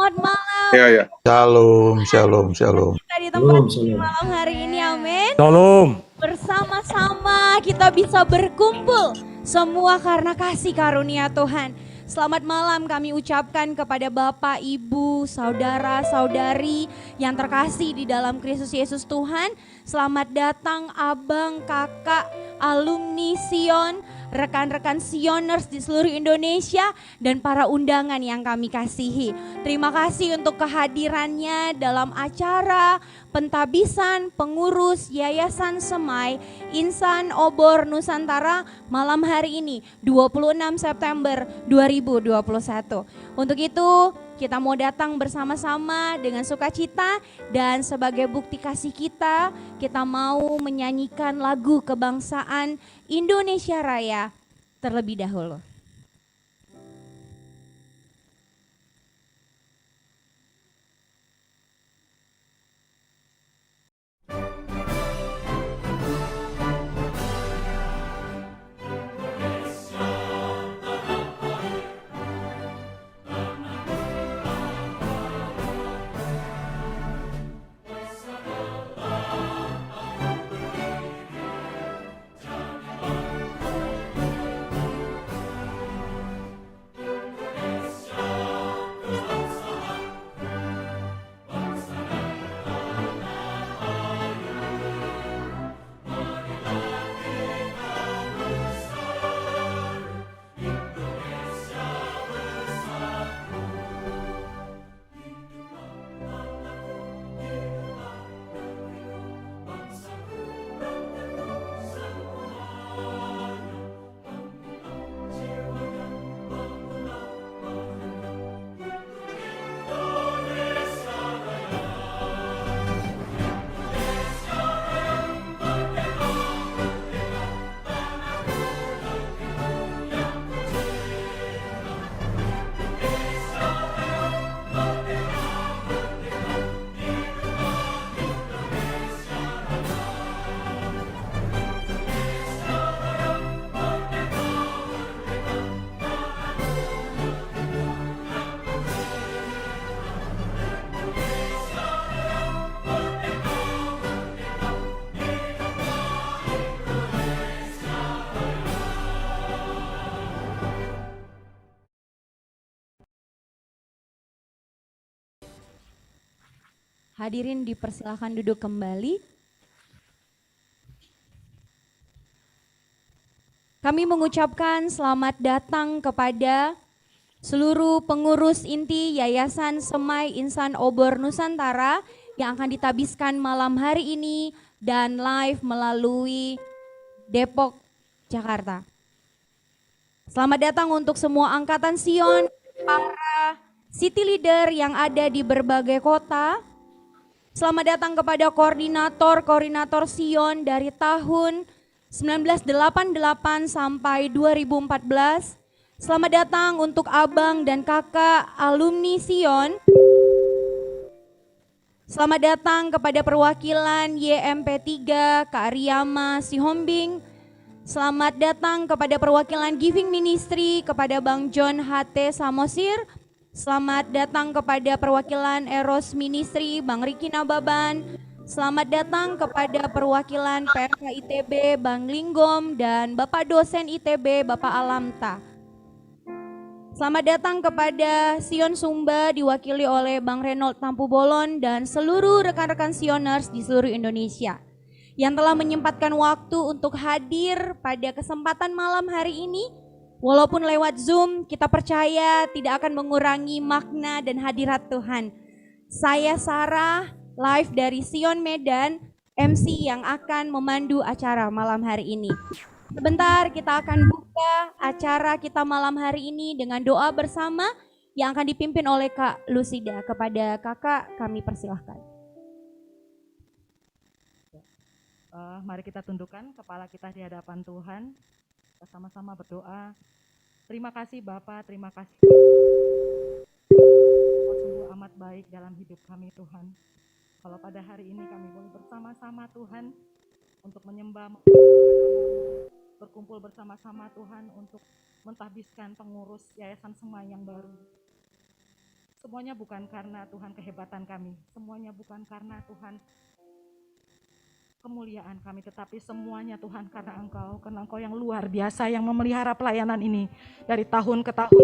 Selamat malam. Ya, ya. Shalom, shalom, shalom. Kita di tempat Shalom. malam hari ini, amin. Shalom. Bersama-sama kita bisa berkumpul semua karena kasih karunia Tuhan. Selamat malam kami ucapkan kepada Bapak, Ibu, Saudara, Saudari yang terkasih di dalam Kristus Yesus Tuhan. Selamat datang abang, kakak, alumni Sion, rekan-rekan Sioners di seluruh Indonesia dan para undangan yang kami kasihi. Terima kasih untuk kehadirannya dalam acara pentabisan pengurus Yayasan Semai Insan Obor Nusantara malam hari ini 26 September 2021. Untuk itu kita mau datang bersama-sama dengan sukacita dan sebagai bukti kasih kita mau menyanyikan lagu kebangsaan Indonesia Raya terlebih dahulu. Hadirin dipersilakan duduk kembali. Kami mengucapkan selamat datang kepada seluruh pengurus inti Yayasan Semai Insan Obor Nusantara yang akan ditabiskan malam hari ini dan live melalui Depok, Jakarta. Selamat datang untuk semua angkatan Sion, para city leader yang ada di berbagai kota. Selamat datang kepada koordinator Sion dari tahun 1988 sampai 2014. Selamat datang untuk abang dan kakak alumni Sion. Selamat datang kepada perwakilan YMP3 Kak Riyama Sihombing. Selamat datang kepada perwakilan Giving Ministry kepada Bang John HT Samosir. Selamat datang kepada perwakilan Eros Ministry Bang Riki Nababan. Selamat datang kepada perwakilan PMK ITB Bang Linggom dan Bapak dosen ITB Bapak Alamta. Selamat datang kepada Sion Sumba diwakili oleh Bang Renold Tampu Bolon dan seluruh rekan-rekan Sioners di seluruh Indonesia yang telah menyempatkan waktu untuk hadir pada kesempatan malam hari ini. Walaupun lewat Zoom, kita percaya tidak akan mengurangi makna dan hadirat Tuhan. Saya Sarah, live dari Sion Medan, MC yang akan memandu acara malam hari ini. Sebentar kita akan buka acara kita malam hari ini dengan doa bersama yang akan dipimpin oleh Kak Lucida. Kepada kakak kami persilahkan. Mari kita tundukkan kepala kita di hadapan Tuhan. Kita sama-sama berdoa. Terima kasih Bapak, terima kasih. Kau sungguh amat baik dalam hidup kami Tuhan. Kalau pada hari ini kami boleh bersama-sama Tuhan untuk menyembah, berkumpul bersama-sama Tuhan untuk mentahbiskan pengurus Yayasan Semai yang baru. Semuanya bukan karena Tuhan kehebatan kami, semuanya bukan karena Tuhan kemuliaan kami, tetapi semuanya Tuhan karena Engkau yang luar biasa yang memelihara pelayanan ini dari tahun ke tahun.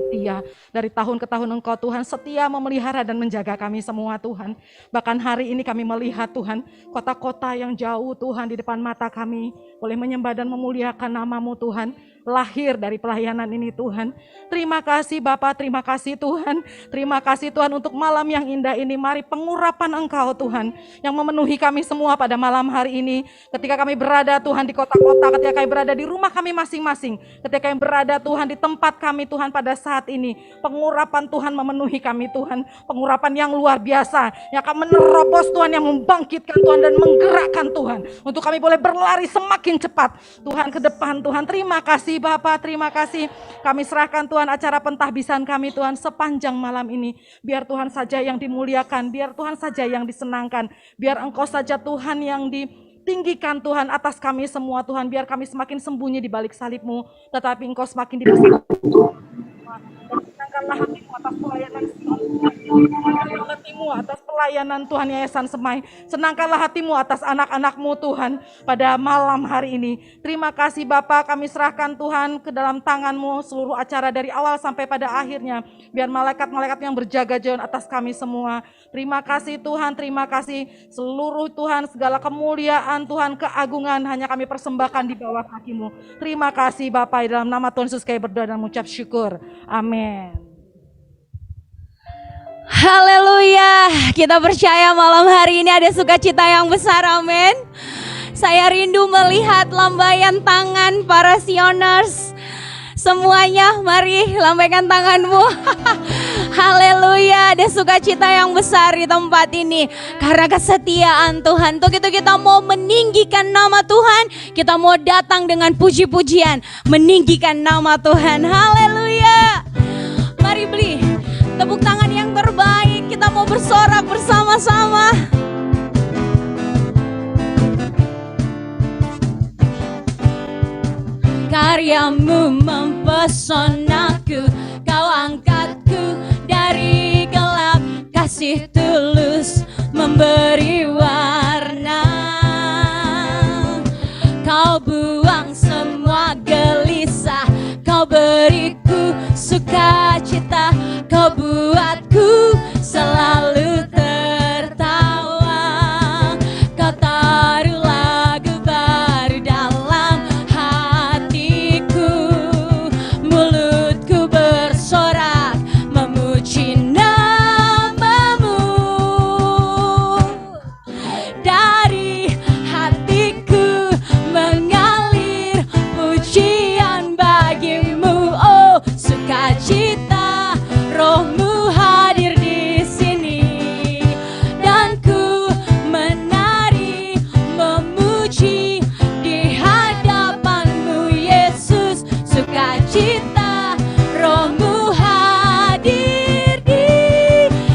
Setia, dari tahun ke tahun Engkau Tuhan setia memelihara dan menjaga kami semua Tuhan. Bahkan hari ini kami melihat Tuhan, kota-kota yang jauh Tuhan di depan mata kami boleh menyembah dan memuliakan nama-Mu Tuhan, lahir dari pelayanan ini Tuhan. Terima kasih Bapa, terima kasih Tuhan. Terima kasih Tuhan untuk malam yang indah ini. Mari pengurapan Engkau Tuhan yang memenuhi kami semua pada malam hari ini. Ketika kami berada Tuhan di kota-kota, ketika kami berada di rumah kami masing-masing, ketika kami berada Tuhan di tempat kami Tuhan pada saat ini, pengurapan Tuhan memenuhi kami Tuhan. Pengurapan yang luar biasa yang akan menerobos Tuhan, yang membangkitkan Tuhan dan menggerakkan Tuhan untuk kami boleh berlari semakin cepat Tuhan ke depan Tuhan. Terima kasih Bapa, terima kasih. Kami serahkan Tuhan acara pentahbisan kami Tuhan sepanjang malam ini. Biar Tuhan saja yang dimuliakan, biar Tuhan saja yang disenangkan, biar Engkau saja Tuhan yang ditinggikan Tuhan atas kami semua Tuhan. Biar kami semakin sembunyi di balik salib-Mu, tetapi Engkau semakin dibesarkan. Senangkanlah hatimu atas pelayanan Senangkanlah hatimu atas pelayanan Tuhan Yayasan Semai. Senangkanlah hatimu atas anak-anak-Mu Tuhan pada malam hari ini. Terima kasih Bapa, kami serahkan Tuhan ke dalam tangan-Mu seluruh acara dari awal sampai pada akhirnya. Biar malaikat-malaikat yang berjaga-jaga atas kami semua. Terima kasih Tuhan, terima kasih seluruh Tuhan, segala kemuliaan Tuhan, keagungan hanya kami persembahkan di bawah kaki-Mu. Terima kasih Bapa, dalam nama Tuhan Yesus kami berdoa dan mengucap syukur. Amin. Haleluya, kita percaya malam hari ini ada sukacita yang besar, amin. Saya rindu melihat lambaian tangan para sioners. Semuanya mari lambaikan tanganmu. Haleluya, ada sukacita yang besar di tempat ini karena kesetiaan Tuhan. Untuk itu kita mau meninggikan nama Tuhan, kita mau datang dengan puji-pujian, meninggikan nama Tuhan. Haleluya. Mari beli tepuk tangan yang terbaik, kita mau bersorak bersama-sama. Karyamu mempesonaku, kau angkatku dari gelap, kasih tulus memberi warna. Kau buang semua gelisah, kau beriku sukacita, kau buatku selalu tertawa. Kau taruh lagu baru dalam hatiku, mulutku bersorak memuji namamu. Dari hatiku mengalir pujian bagimu, oh sukacita, Roh-Mu hadir di sini, dan ku menari memuji di hadapan-Mu Yesus. Sukacita, Roh-Mu hadir di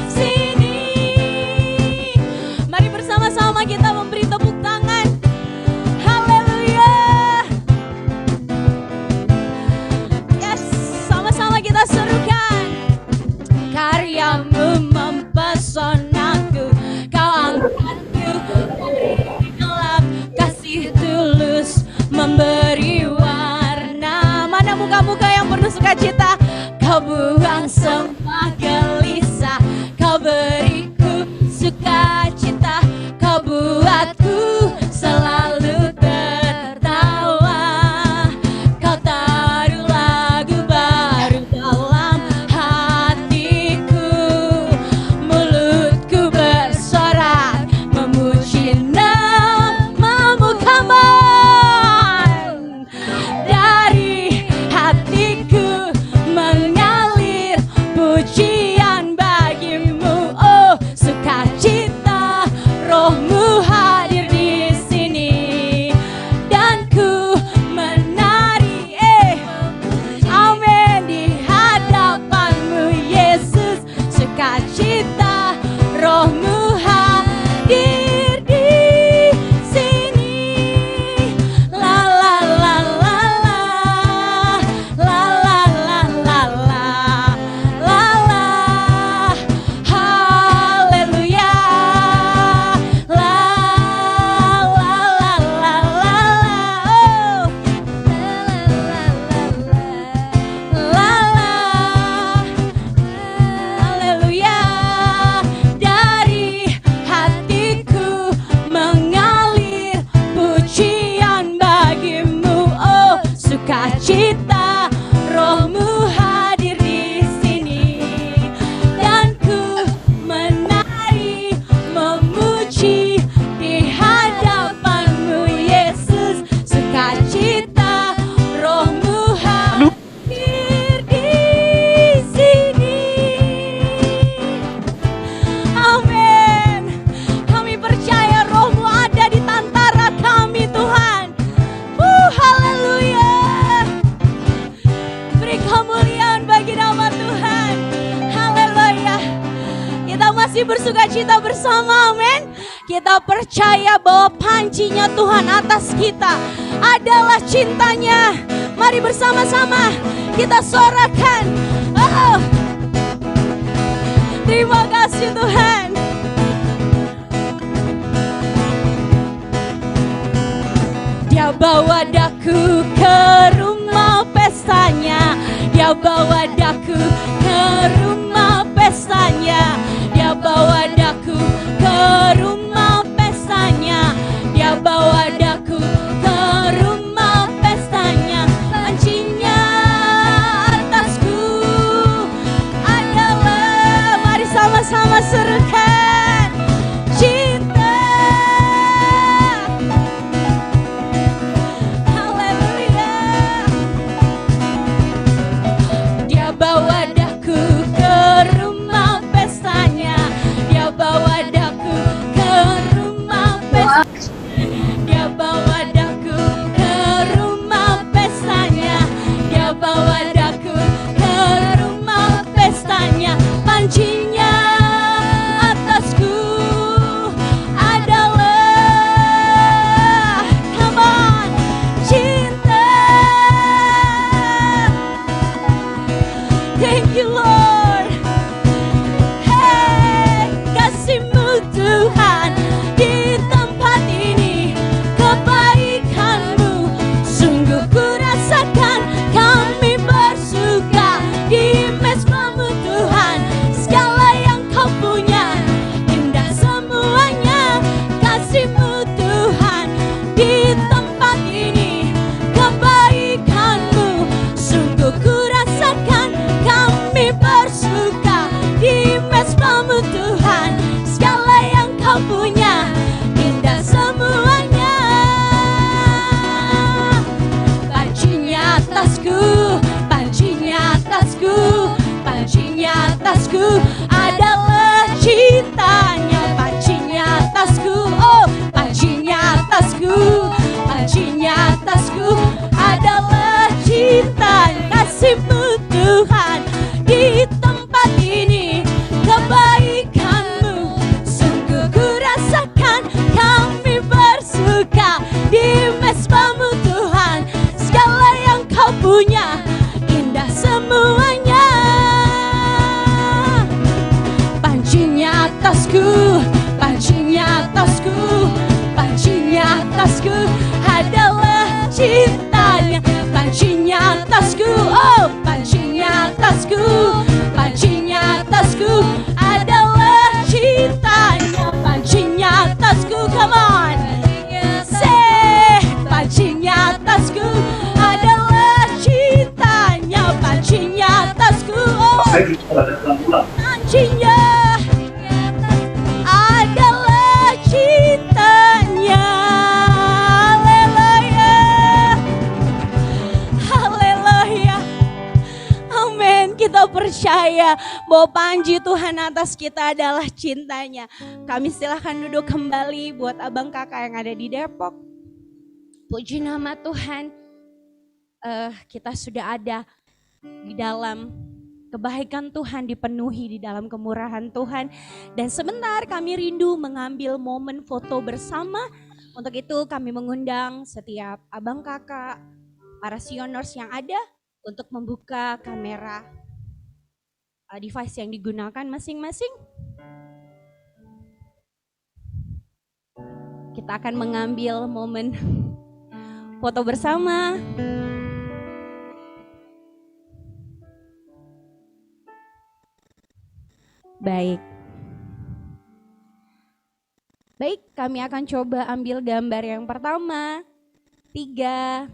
sini. Mari bersama-sama kita memberi tepuk tangan. Haleluya. Yes, sama-sama kita serukan. Karyamu mempesonaku, kau angkatku dari gelap, kasih tulus memberi warna. Mana muka-muka yang penuh sukacita? Kau buang semua gelisah, kau beriku sukacita, kau buatku selalu tertawa. Kau taruh lagu baru dalam hatiku, mulutku bersorak memuji namamu. Come on. Dari hatiku mengalir pujian panci bersukacita bersama, amin. Kita percaya bahwa pancinya Tuhan atas kita adalah cintanya. Mari bersama-sama kita sorakan. Oh, terima kasih Tuhan. Dia bawa daku ke rumah pestanya. Dia bawa daku ke rumah pestanya. Dia bawa daku ke rumah pestanya. Dia bawa daku ke rumah pestanya. Pancinya atasku adalah, mari sama-sama serukan, cinta. Haleluya. Dia bawa daku ke rumah pestanya. Dia bawa daku ke rumah pestanya. Dia bawa daku ke rumah pestanya. Dia bawa daku ke rumah pestanya. Pancinya atasku adalah, come on, cinta. Thank you Lord. Hey, kasih-Mu Tuhan di tempat ini, kebaikan-Mu sungguh ku rasakan. Kami bersuka di mesbah-Mu Tuhan, segala yang Kau punya indah semuanya. Kasih-Mu Tuhan di tempat ini, kebaikan-Mu sungguh ku rasakan. Kami bersuka di mesbah-Mu Tuhan, segala yang Kau punya indah semuanya. Pancinya atasku, pancinya atasku, pancinya atasku adalah cintanya. Pancinya atasku, oh pancinya atasku, pancinya atasku adalah cinta. Kasih-Mu Tuhan di tempat ini, kebaikan-Mu sungguh ku rasakan. Kami bersuka di mesbah-Mu Tuhan, segala yang Kau punya indah semuanya. Pancinya atasku, pancinya atasku, pancinya atasku adalah cintanya. Pancinya atasku, oh pancinya atasku, pancinya atasku adalah cintanya. Pancinya atasku, come on, say, pancinya atasku adalah cintanya. Pancinya atasku, oh pancinya adalah cintanya. Haleluya, haleluya, amin. Kita percaya bahwa panji Tuhan atas kita adalah cintanya. Kami silahkan duduk kembali buat abang kakak yang ada di Depok. Puji nama Tuhan. Kita sudah ada di dalam kebaikan Tuhan, dipenuhi di dalam kemurahan Tuhan. Dan sebentar kami rindu mengambil momen foto bersama. Untuk itu kami mengundang setiap abang kakak, para sioners yang ada untuk membuka kamera device yang digunakan masing-masing. Kita akan mengambil momen foto bersama. Baik. Baik, kami akan coba ambil gambar yang pertama. 3,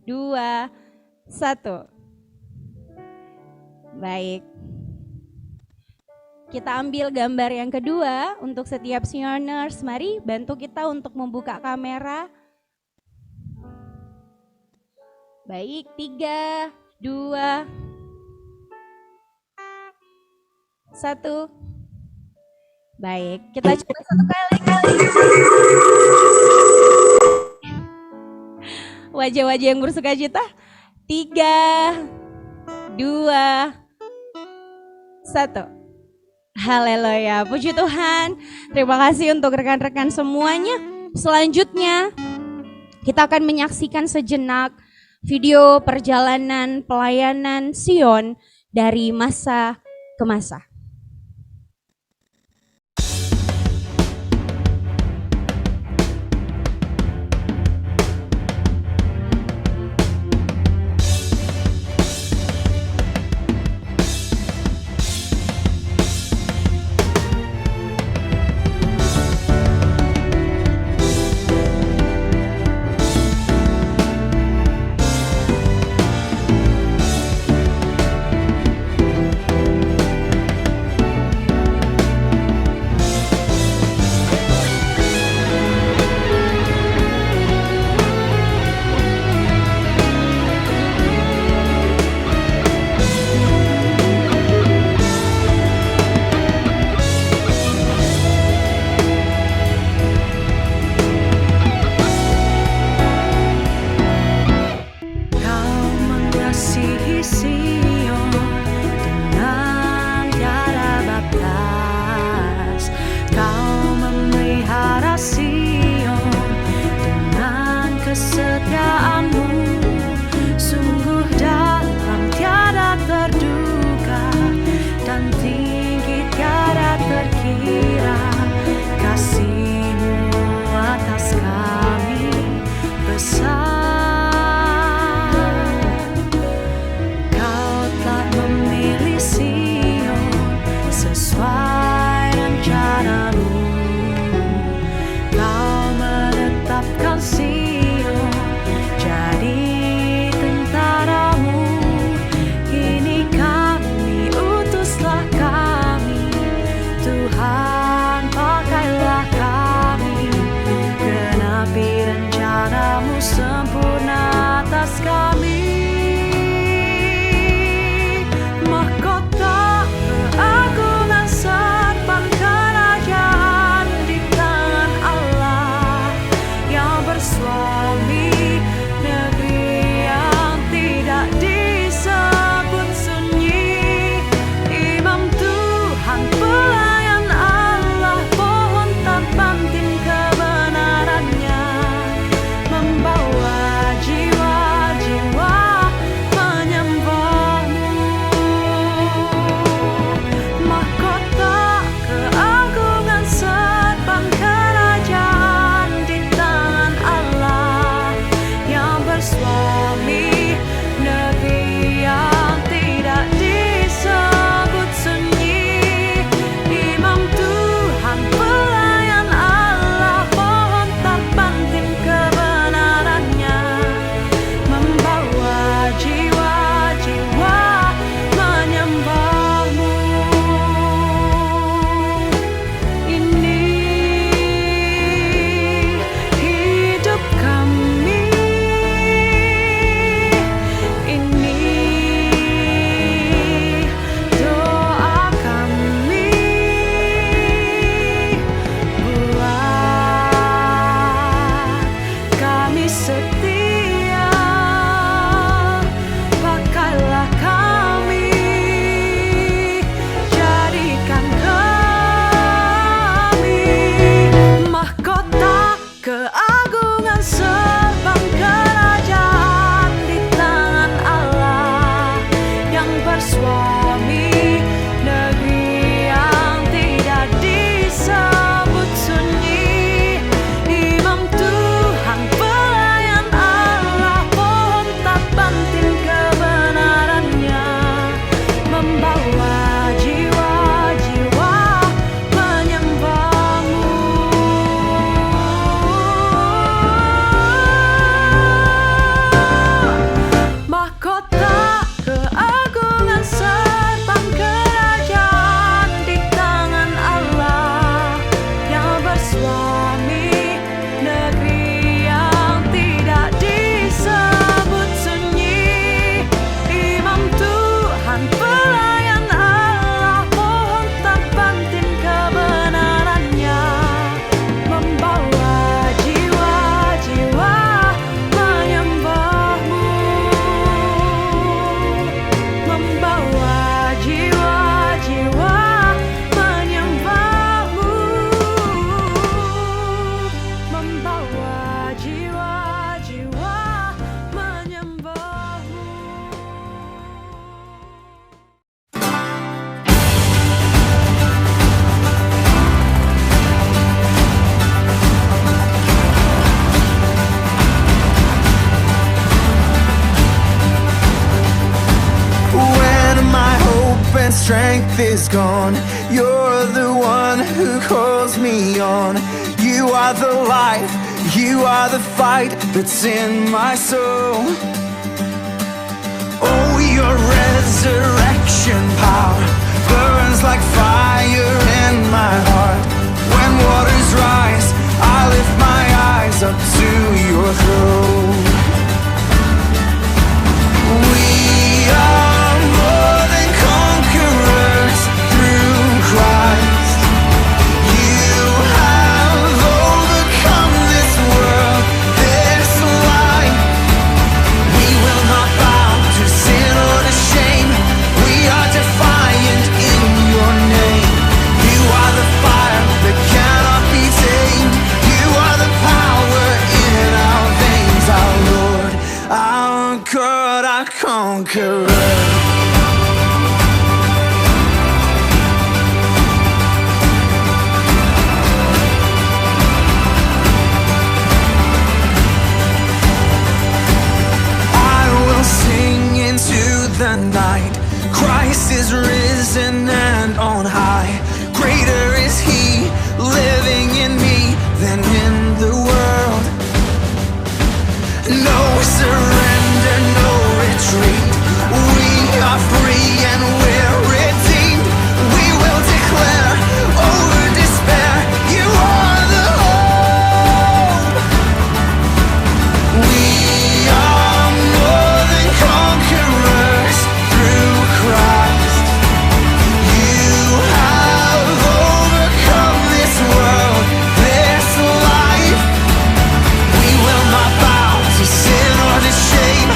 2, 1. Baik. Kita ambil gambar yang kedua untuk setiap sioners. Mari bantu kita untuk membuka kamera. Baik, 3, 2, 1. Baik, kita coba satu kali. Wajah-wajah yang bersukacita. 3, 2, 1. Haleluya, puji Tuhan. Terima kasih untuk rekan-rekan semuanya. Selanjutnya kita akan menyaksikan sejenak video perjalanan pelayanan Sion dari masa ke masa. strength is gone. You're the one who calls me on. You are the life, you are the fight that's in my soul. Oh, your resurrection power burns like fire in my heart. When waters rise, I lift my eyes up to your throne. We are more than conquerors through Christ. You have overcome this world, this life. We will not bow to sin or to shame. We are defiant in your name. You are the fire that cannot be tamed. You are the power in our veins, our Lord, our God, our conqueror. The night Christ is risen and on high. Greater is he living in me than in the world. No surrender, no retreat. We are free and we're redeemed. We will declare over despair, you are the hope. We are more than conquerors through Christ. You have overcome this world, this life. We will not bow to sin or to shame.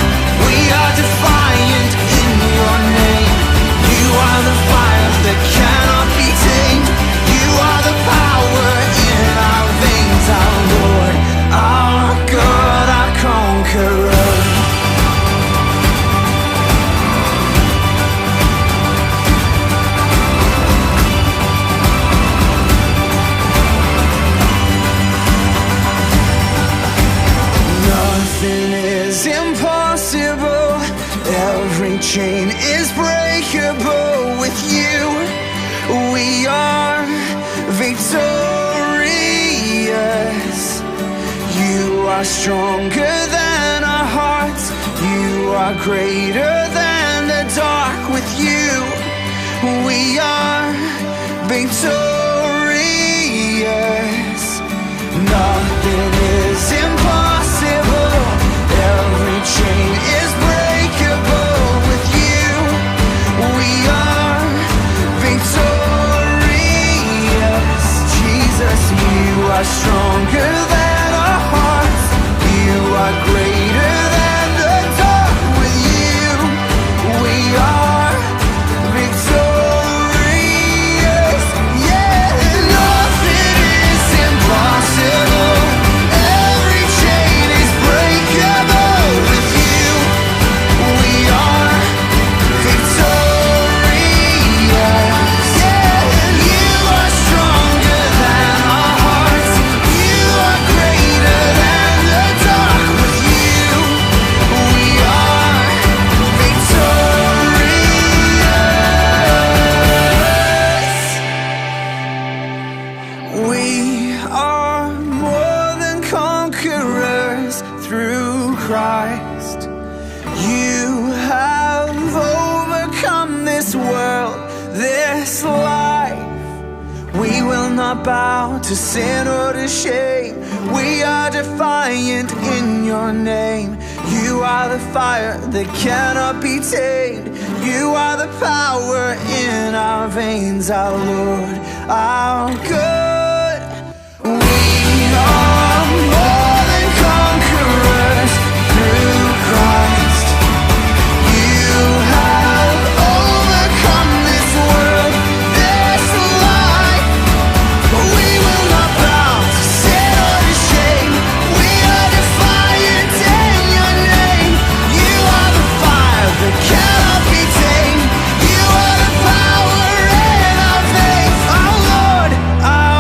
We are defiant in your name. You are the fire that cannot be tamed. You are the power in our veins, our Lord, our God, our conqueror. Nothing is impossible. Every chain is breakable with you. We are victorious. You are stronger than our hearts. You are greater than the dark. With you, we are victorious. Nothing is impossible. Every chain is breakable with you. We are victorious. Jesus, you are stronger than our hearts. You are greater than the dark. With you, we are victorious. Yeah, nothing is impossible. Every chain is breakable with you. We are victorious. Yeah, you are stronger than our hearts. You are greater than the dark. With you, we are victorious. We are more than conquerors through Christ. You have overcome this world, this life. We will not bow to sin or to shame. We are defiant in your name. You are the fire that cannot be tamed. You are the power in our veins, our Lord, our God. We are more than conquerors through Christ. You have overcome this world, this life. We will not bow to sin or to shame. We are defiant in your name. You are the fire that cannot be tamed. You are the power in our veins, our Lord, our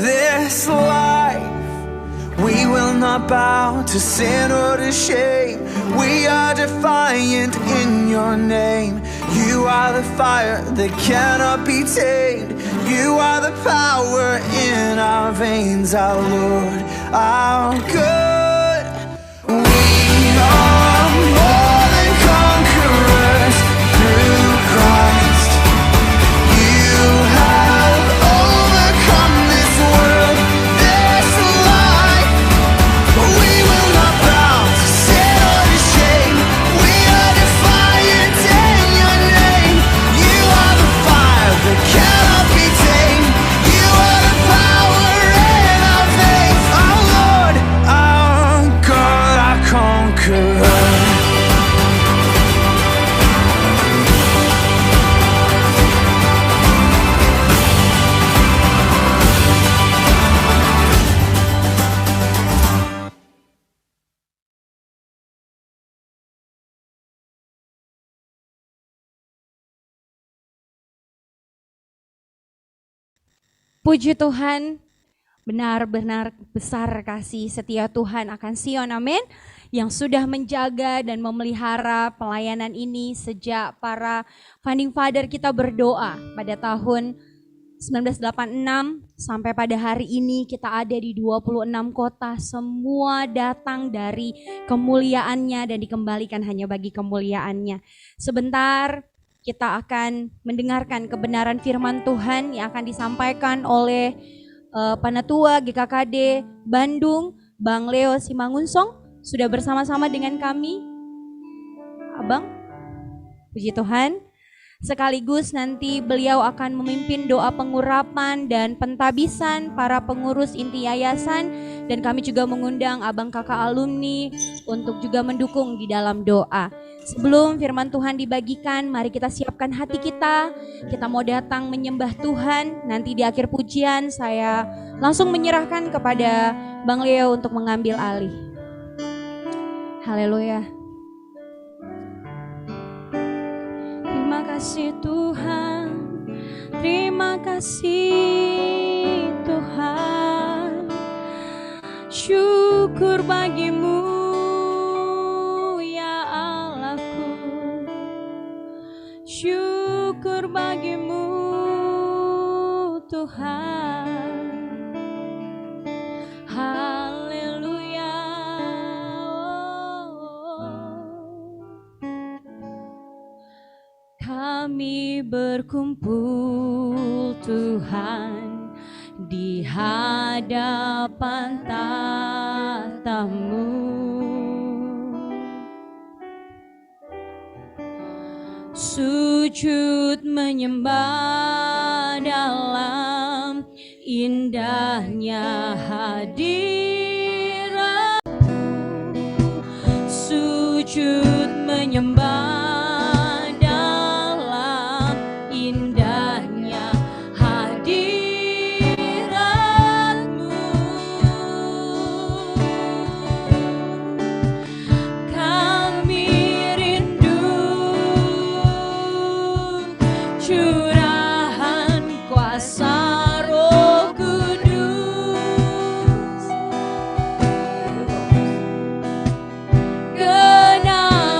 this life. We will not bow to sin or to shame. We are defiant in your name. You are the fire that cannot be tamed. You are the power in our veins, our Lord, our good. We are more than conquerors through Christ. You have overcome this world, this life. We will not bow to sin or to shame. We are defiant in your name. You are the fire that cannot be tamed. You are the power in our veins. Our Lord, our God, our conqueror. Puji Tuhan, benar-benar besar kasih setia Tuhan akan Sion, amin. Yang sudah menjaga dan memelihara pelayanan ini sejak para founding father kita berdoa pada tahun 1986 sampai pada hari ini kita ada di 26 kota. Semua datang dari kemuliaannya dan dikembalikan hanya bagi kemuliaannya. Sebentar kita akan mendengarkan kebenaran firman Tuhan yang akan disampaikan oleh Panatua GKKD Bandung, Bang Leo Simangunsong. Sudah bersama-sama dengan kami, Abang. Puji Tuhan. Sekaligus nanti beliau akan memimpin doa pengurapan dan pentabisan para pengurus inti yayasan. Dan kami juga mengundang abang kakak alumni untuk juga mendukung di dalam doa. Sebelum firman Tuhan dibagikan, mari kita siapkan hati kita. Kita mau datang menyembah Tuhan. Nanti di akhir pujian saya langsung menyerahkan kepada Bang Leo untuk mengambil alih. Haleluya. Terima kasih Tuhan, terima kasih Tuhan. Syukur bagimu ya Allahku. Syukur bagimu Tuhan. Haleluya. Kami berkumpul Tuhan di hadapan tahta-Mu. Sujud menyembah dalam indahnya hadirat. Sujud menyembah kenal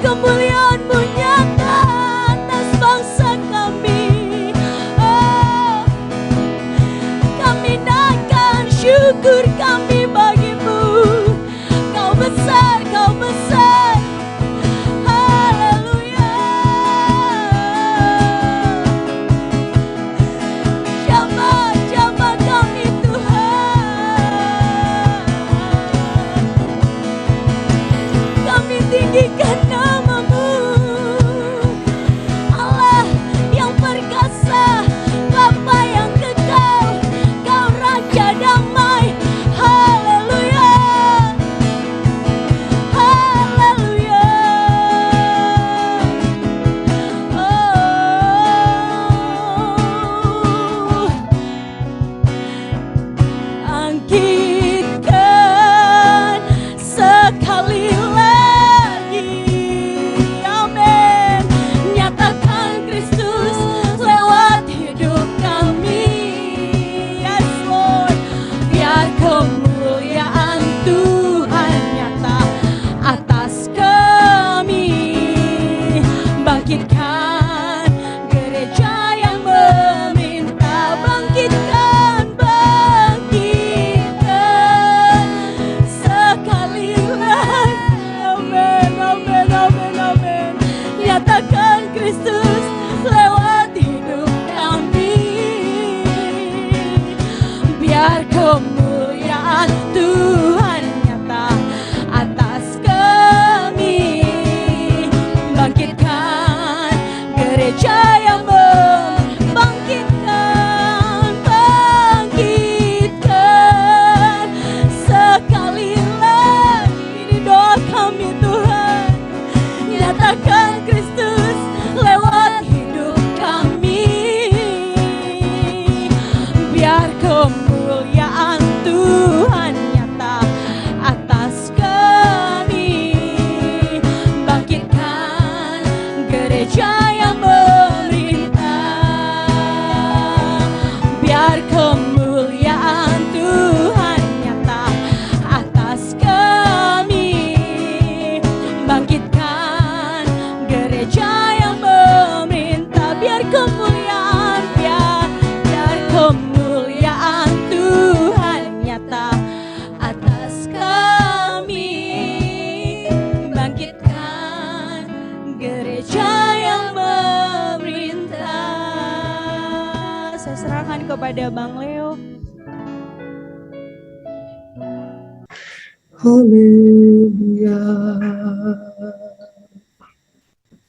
kemuliaan-Mu nyata atas bangsa kami. Oh, kami naikkan syukur kami bagi-Mu. Kau besar, Kau besar. Haleluya. Jamah-jamah kami Tuhan. Kami tinggikan nama-Mu, Allah yang perkasa, Bapa yang kekal, Kau Raja damai. Haleluya. Haleluya. Oh, angkitkan sekali lagi, amin. Nyatakan Kristus lewat hidup kami, yes Lord. Biar kemuliaan Tuhan nyata atas kami. Bangkitkan gereja yang meminta, bangkitkan, bangkitkan sekali lagi, amin, amin, amin, amin. Nyatakan Kristus lewat hidup kami. Biar kemuliaan Tuhan nyata atas kami. Bangkitkan gereja yang bangkitkan, bangkitkan sekali lagi. Ini doa kami Tuhan. Nyatakan Kristus lewat hidup kami. Biar kemuliaan Tuhan nyata atas kami. Bangkitkan gereja yang memerintah. Biar kemuliaan Tuhan nyata atas kami. Bangkitkan gereja yang memerintah. Biar kemuliaan, biar kemuliaan Tuhan nyata atas kami. Bangkitkan gereja yang memerintah. Saya serahkan kepada Bang Leo. Haleluya.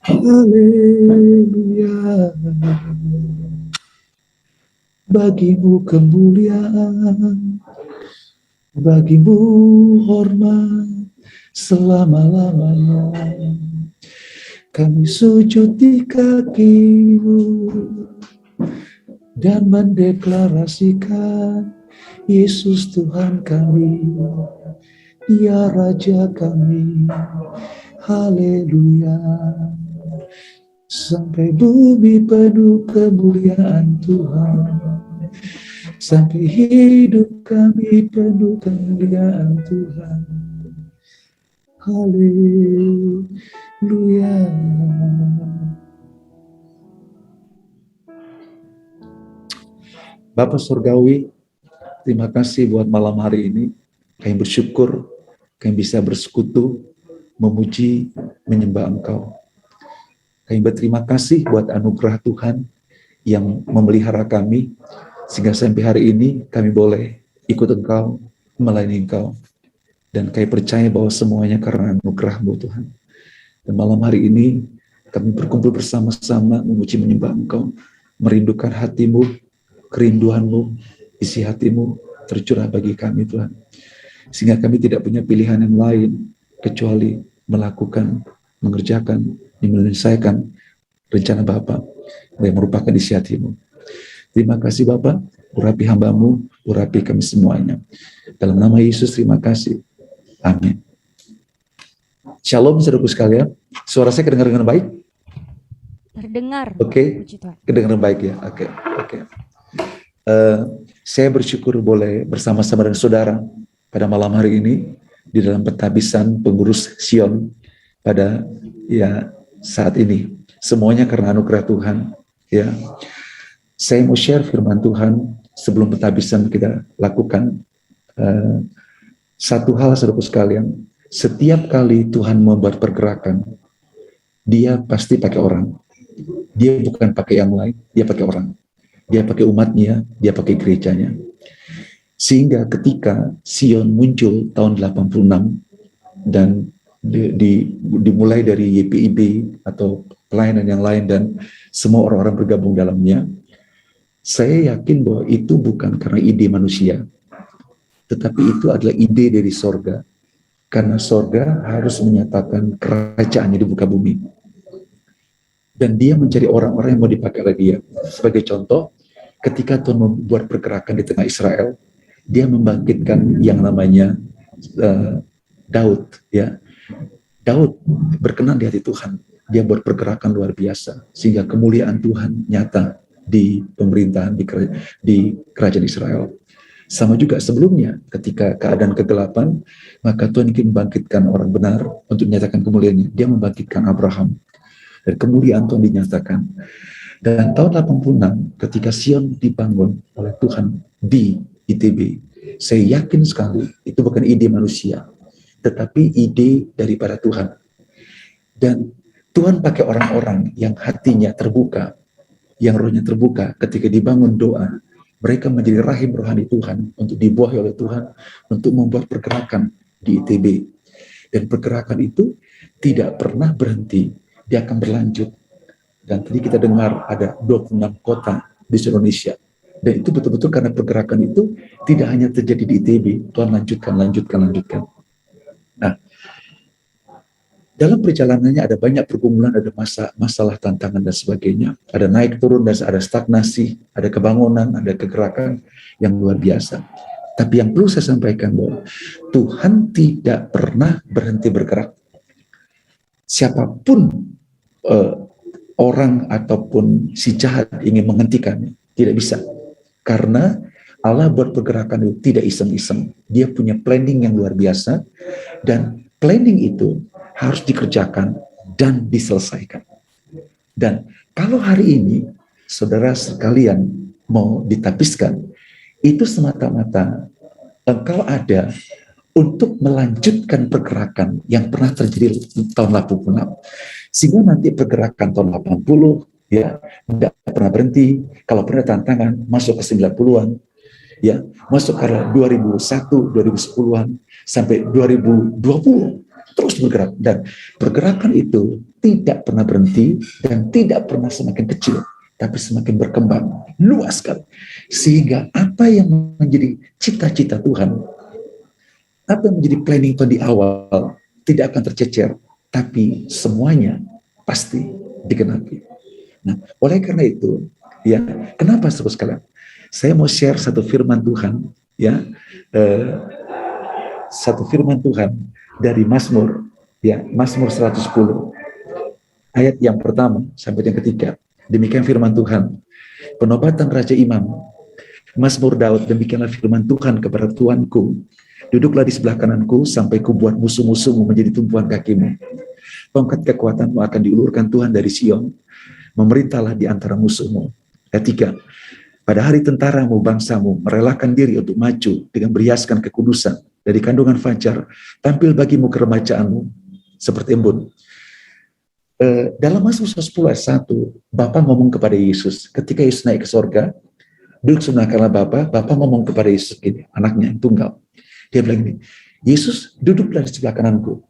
Haleluya. Bagi-Mu kemuliaan, bagi-Mu hormat selama-lamanya. Kami sujud di kaki-Mu dan mendeklarasikan Yesus Tuhan kami, Dia Raja kami. Haleluya. Sampai bumi penuh kemuliaan Tuhan, sampai hidup kami penuh kemuliaan Tuhan. Haleluya. Bapa Surgawi, terima kasih buat malam hari ini. Kami bersyukur, kami bisa bersekutu, memuji, menyembah Engkau. Kami berterima kasih buat anugerah Tuhan yang memelihara kami, sehingga sampai hari ini kami boleh ikut Engkau, melayani Engkau. Dan kami percaya bahwa semuanya karena anugerah-Mu Tuhan. Dan malam hari ini kami berkumpul bersama-sama memuji menyembah Engkau, merindukan hati-Mu, kerinduan-Mu, isi hati-Mu tercurah bagi kami Tuhan. Sehingga kami tidak punya pilihan yang lain kecuali melakukan, mengerjakan, menyelesaikan rencana Bapa yang merupakan isi hati-Mu. Terima kasih Bapa, urapi hamba-Mu, urapi kami semuanya. Dalam nama Yesus terima kasih. Amin. Shalom saudaraku sekalian. Suara saya kedengar dengan baik? Terdengar. Oke, kedengar baik ya. Oke. Saya bersyukur boleh bersama-sama dengan saudara pada malam hari ini di dalam pentabisan pengurus Sion pada saat ini. Semuanya karena anugerah Tuhan. Ya, saya mau share firman Tuhan sebelum pentabisan kita lakukan. Satu hal, saudaraku sekalian, setiap kali Tuhan membuat pergerakan, Dia pasti pakai orang. Dia bukan pakai yang lain, Dia pakai orang. Dia pakai umatnya, Dia pakai gerejanya. Sehingga ketika Sion muncul tahun 86 dan dimulai dari YPIB atau pelayanan yang lain dan semua orang-orang bergabung dalamnya, saya yakin bahwa itu bukan karena ide manusia, tetapi itu adalah ide dari sorga. Karena sorga harus menyatakan kerajaannya di muka bumi. Dan dia mencari orang-orang yang mau dipakai oleh dia. Sebagai contoh, ketika Tuhan membuat pergerakan di tengah Israel, dia membangkitkan yang namanya Daud. Ya, Daud berkenan di hati Tuhan. Dia buat pergerakan luar biasa, sehingga kemuliaan Tuhan nyata di pemerintahan, di kerajaan Israel. Sama juga sebelumnya, ketika keadaan kegelapan, maka Tuhan ingin membangkitkan orang benar untuk menyatakan kemuliaannya. Dia membangkitkan Abraham, dan kemuliaan Tuhan dinyatakan. Dan tahun 86, ketika Sion dibangun oleh Tuhan di ITB, saya yakin sekali itu bukan ide manusia, tetapi ide daripada Tuhan. Dan Tuhan pakai orang-orang yang hatinya terbuka, yang rohnya terbuka. Ketika dibangun doa, mereka menjadi rahim rohani Tuhan untuk dibuahi oleh Tuhan untuk membuat pergerakan di ITB. Dan pergerakan itu tidak pernah berhenti, dia akan berlanjut. Dan tadi kita dengar ada 26 kota di Indonesia. Dan itu betul-betul karena pergerakan itu tidak hanya terjadi di ITB, Tuhan lanjutkan. Nah, dalam perjalanannya ada banyak pergumulan, ada masalah, tantangan, dan sebagainya. Ada naik turun, dan ada stagnasi, ada kebangunan, ada kegerakan yang luar biasa. Tapi yang perlu saya sampaikan bahwa Tuhan tidak pernah berhenti bergerak. Siapapun orang ataupun si jahat ingin menghentikannya, tidak bisa. Karena Allah buat pergerakan itu tidak iseng-iseng. Dia punya planning yang luar biasa, dan planning itu harus dikerjakan dan diselesaikan. Dan kalau hari ini saudara sekalian mau ditapiskan, itu semata-mata engkau ada untuk melanjutkan pergerakan yang pernah terjadi tahun 86. Sehingga nanti pergerakan tahun 80 ya tidak pernah berhenti. Kalau pernah tantangan masuk ke 90-an, ya masuk ke 2001, 2010-an sampai 2020 terus bergerak, dan pergerakan itu tidak pernah berhenti dan tidak pernah semakin kecil, tapi semakin berkembang luas sekali. Sehingga apa yang menjadi cita-cita Tuhan, apa yang menjadi planning Tuhan di awal tidak akan tercecer, tapi semuanya pasti digenapi. Nah, oleh karena itu, ya, kenapa saudara sekalian? Saya mau share satu firman Tuhan, ya, satu firman Tuhan dari Mazmur, ya, Mazmur 110, ayat yang pertama sampai yang ketiga. Demikian firman Tuhan, penobatan Raja Imam, Mazmur Daud, demikianlah firman Tuhan kepada Tuanku, duduklah di sebelah kananku sampai kubuat musuh-musuhmu menjadi tumpuan kakimu. Tongkat kekuatanmu akan diulurkan Tuhan dari Sion, memerintahlah di antara musuhmu. Ayat 3, pada hari tentaramu bangsamu merelakan diri untuk maju dengan berhiaskan kekudusan. Dari kandungan fajar tampil bagimu keremajaanmu seperti embun. Dalam Mazmur 10 ayat 1, Bapa ngomong kepada Yesus ketika Yesus naik ke sorga, duduk sebelah kanan Bapa ngomong kepada Yesus ini, anaknya yang tunggal. Dia bilang ini, Yesus duduklah di sebelah kananku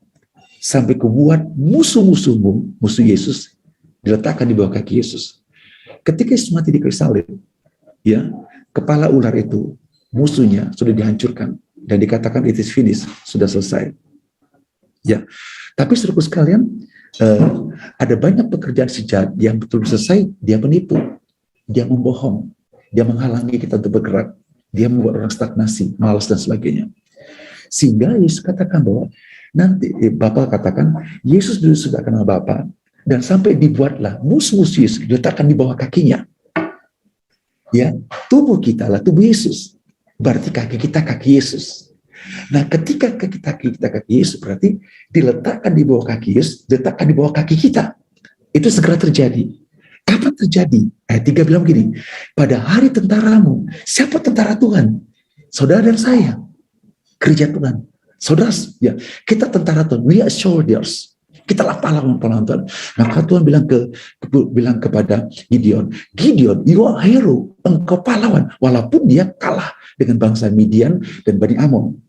sampai kubuat musuh-musuhmu, musuh Yesus, diletakkan di bawah kaki Yesus. Ketika Yesus mati di kayu salib, ya, kepala ular itu musuhnya sudah dihancurkan. Dan dikatakan it is finished, sudah selesai. Ya, tapi saudaraku sekalian, ada banyak pekerjaan si jahat yang betul selesai, dia menipu, dia membohong, dia menghalangi kita untuk bergerak, dia membuat orang stagnasi, malas dan sebagainya. Sehingga Yesus katakan bahwa nanti Bapa katakan Yesus duduk sebelah kanan Bapa, dan sampai dibuatlah musuh-musuh Yesus diletakkan di bawah kakinya. Ya, tubuh kita lah tubuh Yesus. Berarti kaki kita kaki Yesus. Nah, ketika kita kaki Yesus, berarti diletakkan di bawah kaki Yesus, diletakkan di bawah kaki kita. Itu segera terjadi. Kapan terjadi? Ayat 3 bilang begini, pada hari tentaramu. Siapa tentara Tuhan? Saudara dan saya. Gereja Tuhan. Saudara, ya, kita tentara Tuhan. We are soldiers. Kita lah pahlawan Tuhan. Maka Tuhan bilang kepada Gideon, Gideon, you are hero. Engkau pahlawan. Walaupun dia kalah dengan bangsa Midian dan Bani Amon.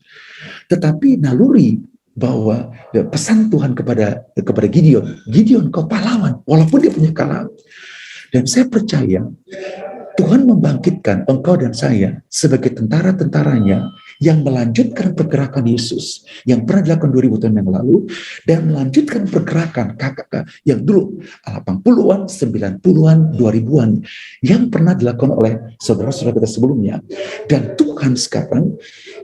Tetapi naluri bahwa pesan Tuhan kepada Gideon, kau pahlawan. Walaupun dia punya kalah. Dan saya percaya Tuhan membangkitkan engkau dan saya sebagai tentara-tentaranya yang melanjutkan pergerakan Yesus yang pernah dilakukan 2000 tahun yang lalu dan melanjutkan pergerakan kakak yang dulu 80-an, 90-an, 2000-an yang pernah dilakukan oleh saudara-saudara kita sebelumnya. Dan Tuhan sekarang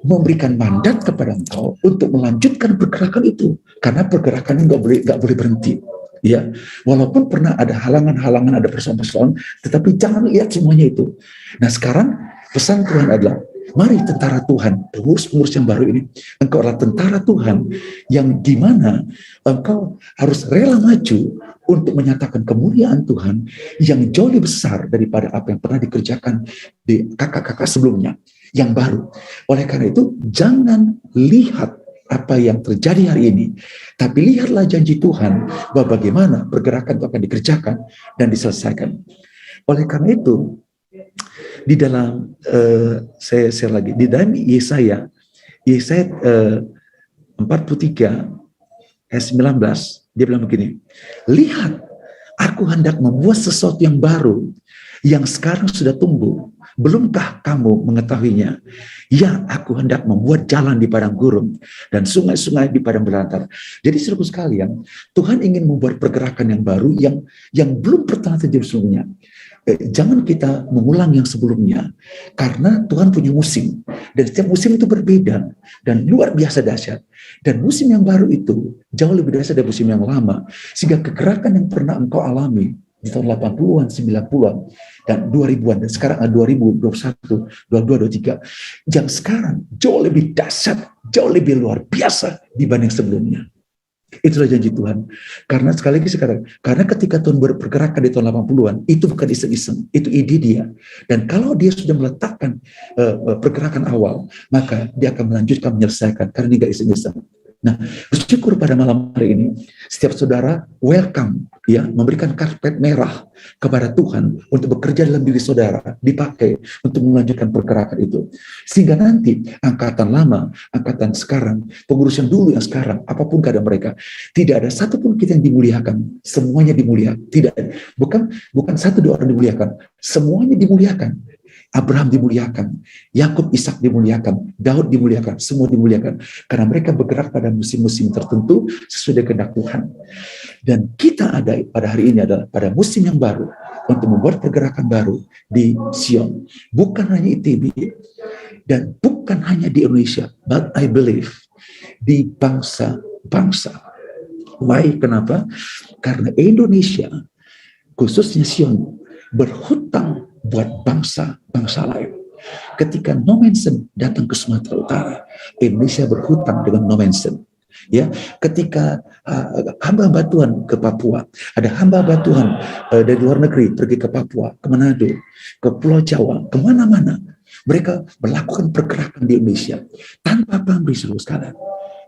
memberikan mandat kepada engkau untuk melanjutkan pergerakan itu karena pergerakan ini nggak boleh berhenti. Ya, walaupun pernah ada halangan-halangan, ada persoalan-persoalan, tetapi jangan lihat semuanya itu. Nah, sekarang pesan Tuhan adalah, mari tentara Tuhan, pengurus-pengurus yang baru ini, engkau adalah tentara Tuhan yang dimana engkau harus rela maju untuk menyatakan kemuliaan Tuhan yang jauh lebih besar daripada apa yang pernah dikerjakan di kakak-kakak sebelumnya, yang baru. Oleh karena itu, jangan lihat apa yang terjadi hari ini, tapi lihatlah janji Tuhan bahwa bagaimana pergerakan itu akan dikerjakan dan diselesaikan. Oleh karena itu, di dalam saya share lagi di dalam Yesaya 43 ayat 19, dia bilang begini, lihat, aku hendak membuat sesuatu yang baru yang sekarang sudah tumbuh. Belumkah kamu mengetahuinya? Ya, aku hendak membuat jalan di padang gurun dan sungai-sungai di padang belantara. Jadi saudara sekalian, Tuhan ingin membuat pergerakan yang baru yang belum pernah terjadi sebelumnya. Jangan kita mengulang yang sebelumnya, karena Tuhan punya musim, dan setiap musim itu berbeda dan luar biasa dahsyat. Dan musim yang baru itu jauh lebih dahsyat dari musim yang lama, sehingga kegerakan yang pernah engkau alami di tahun 80-an, 90-an, dan 2000-an, dan sekarang 2021, 22, 23, yang sekarang jauh lebih dahsyat, jauh lebih luar biasa dibanding sebelumnya. Itulah janji Tuhan. Karena sekali lagi sekarang, karena ketika Tuhan berpergerakan di tahun 80-an, itu bukan iseng-iseng, itu ide dia. Dan kalau dia sudah meletakkan pergerakan awal, maka dia akan melanjutkan, menyelesaikan, karena ini gak iseng-iseng. Nah, bersyukur pada malam hari ini, setiap saudara welcome, ya, memberikan karpet merah kepada Tuhan untuk bekerja dalam diri saudara, dipakai untuk melanjutkan pergerakan itu. Sehingga nanti angkatan lama, angkatan sekarang, pengurus yang dulu yang sekarang, apapun keadaan mereka, tidak ada satupun kita yang dimuliakan, semuanya dimuliakan. Tidak, bukan satu dua orang dimuliakan, semuanya dimuliakan. Abraham dimuliakan, Yakub, Ishak dimuliakan, Daud dimuliakan, semua dimuliakan. Karena mereka bergerak pada musim-musim tertentu sesuai dengan kehendak Tuhan. Dan kita ada pada hari ini adalah pada musim yang baru untuk membuat pergerakan baru di Sion. Bukan hanya ITB dan bukan hanya di Indonesia, but I believe di bangsa-bangsa. Why? Kenapa? Karena Indonesia, khususnya Sion, berhutang buat bangsa-bangsa lain. Ketika Nomensen datang ke Sumatera Utara, Indonesia berhutang dengan Nomensen. Ya, ketika hamba-hamba Tuhan ke Papua, ada hamba-hamba Tuhan dari luar negeri pergi ke Papua, ke Manado, ke Pulau Jawa, kemana-mana, mereka melakukan pergerakan di Indonesia tanpa pamrih seluruh sekalian.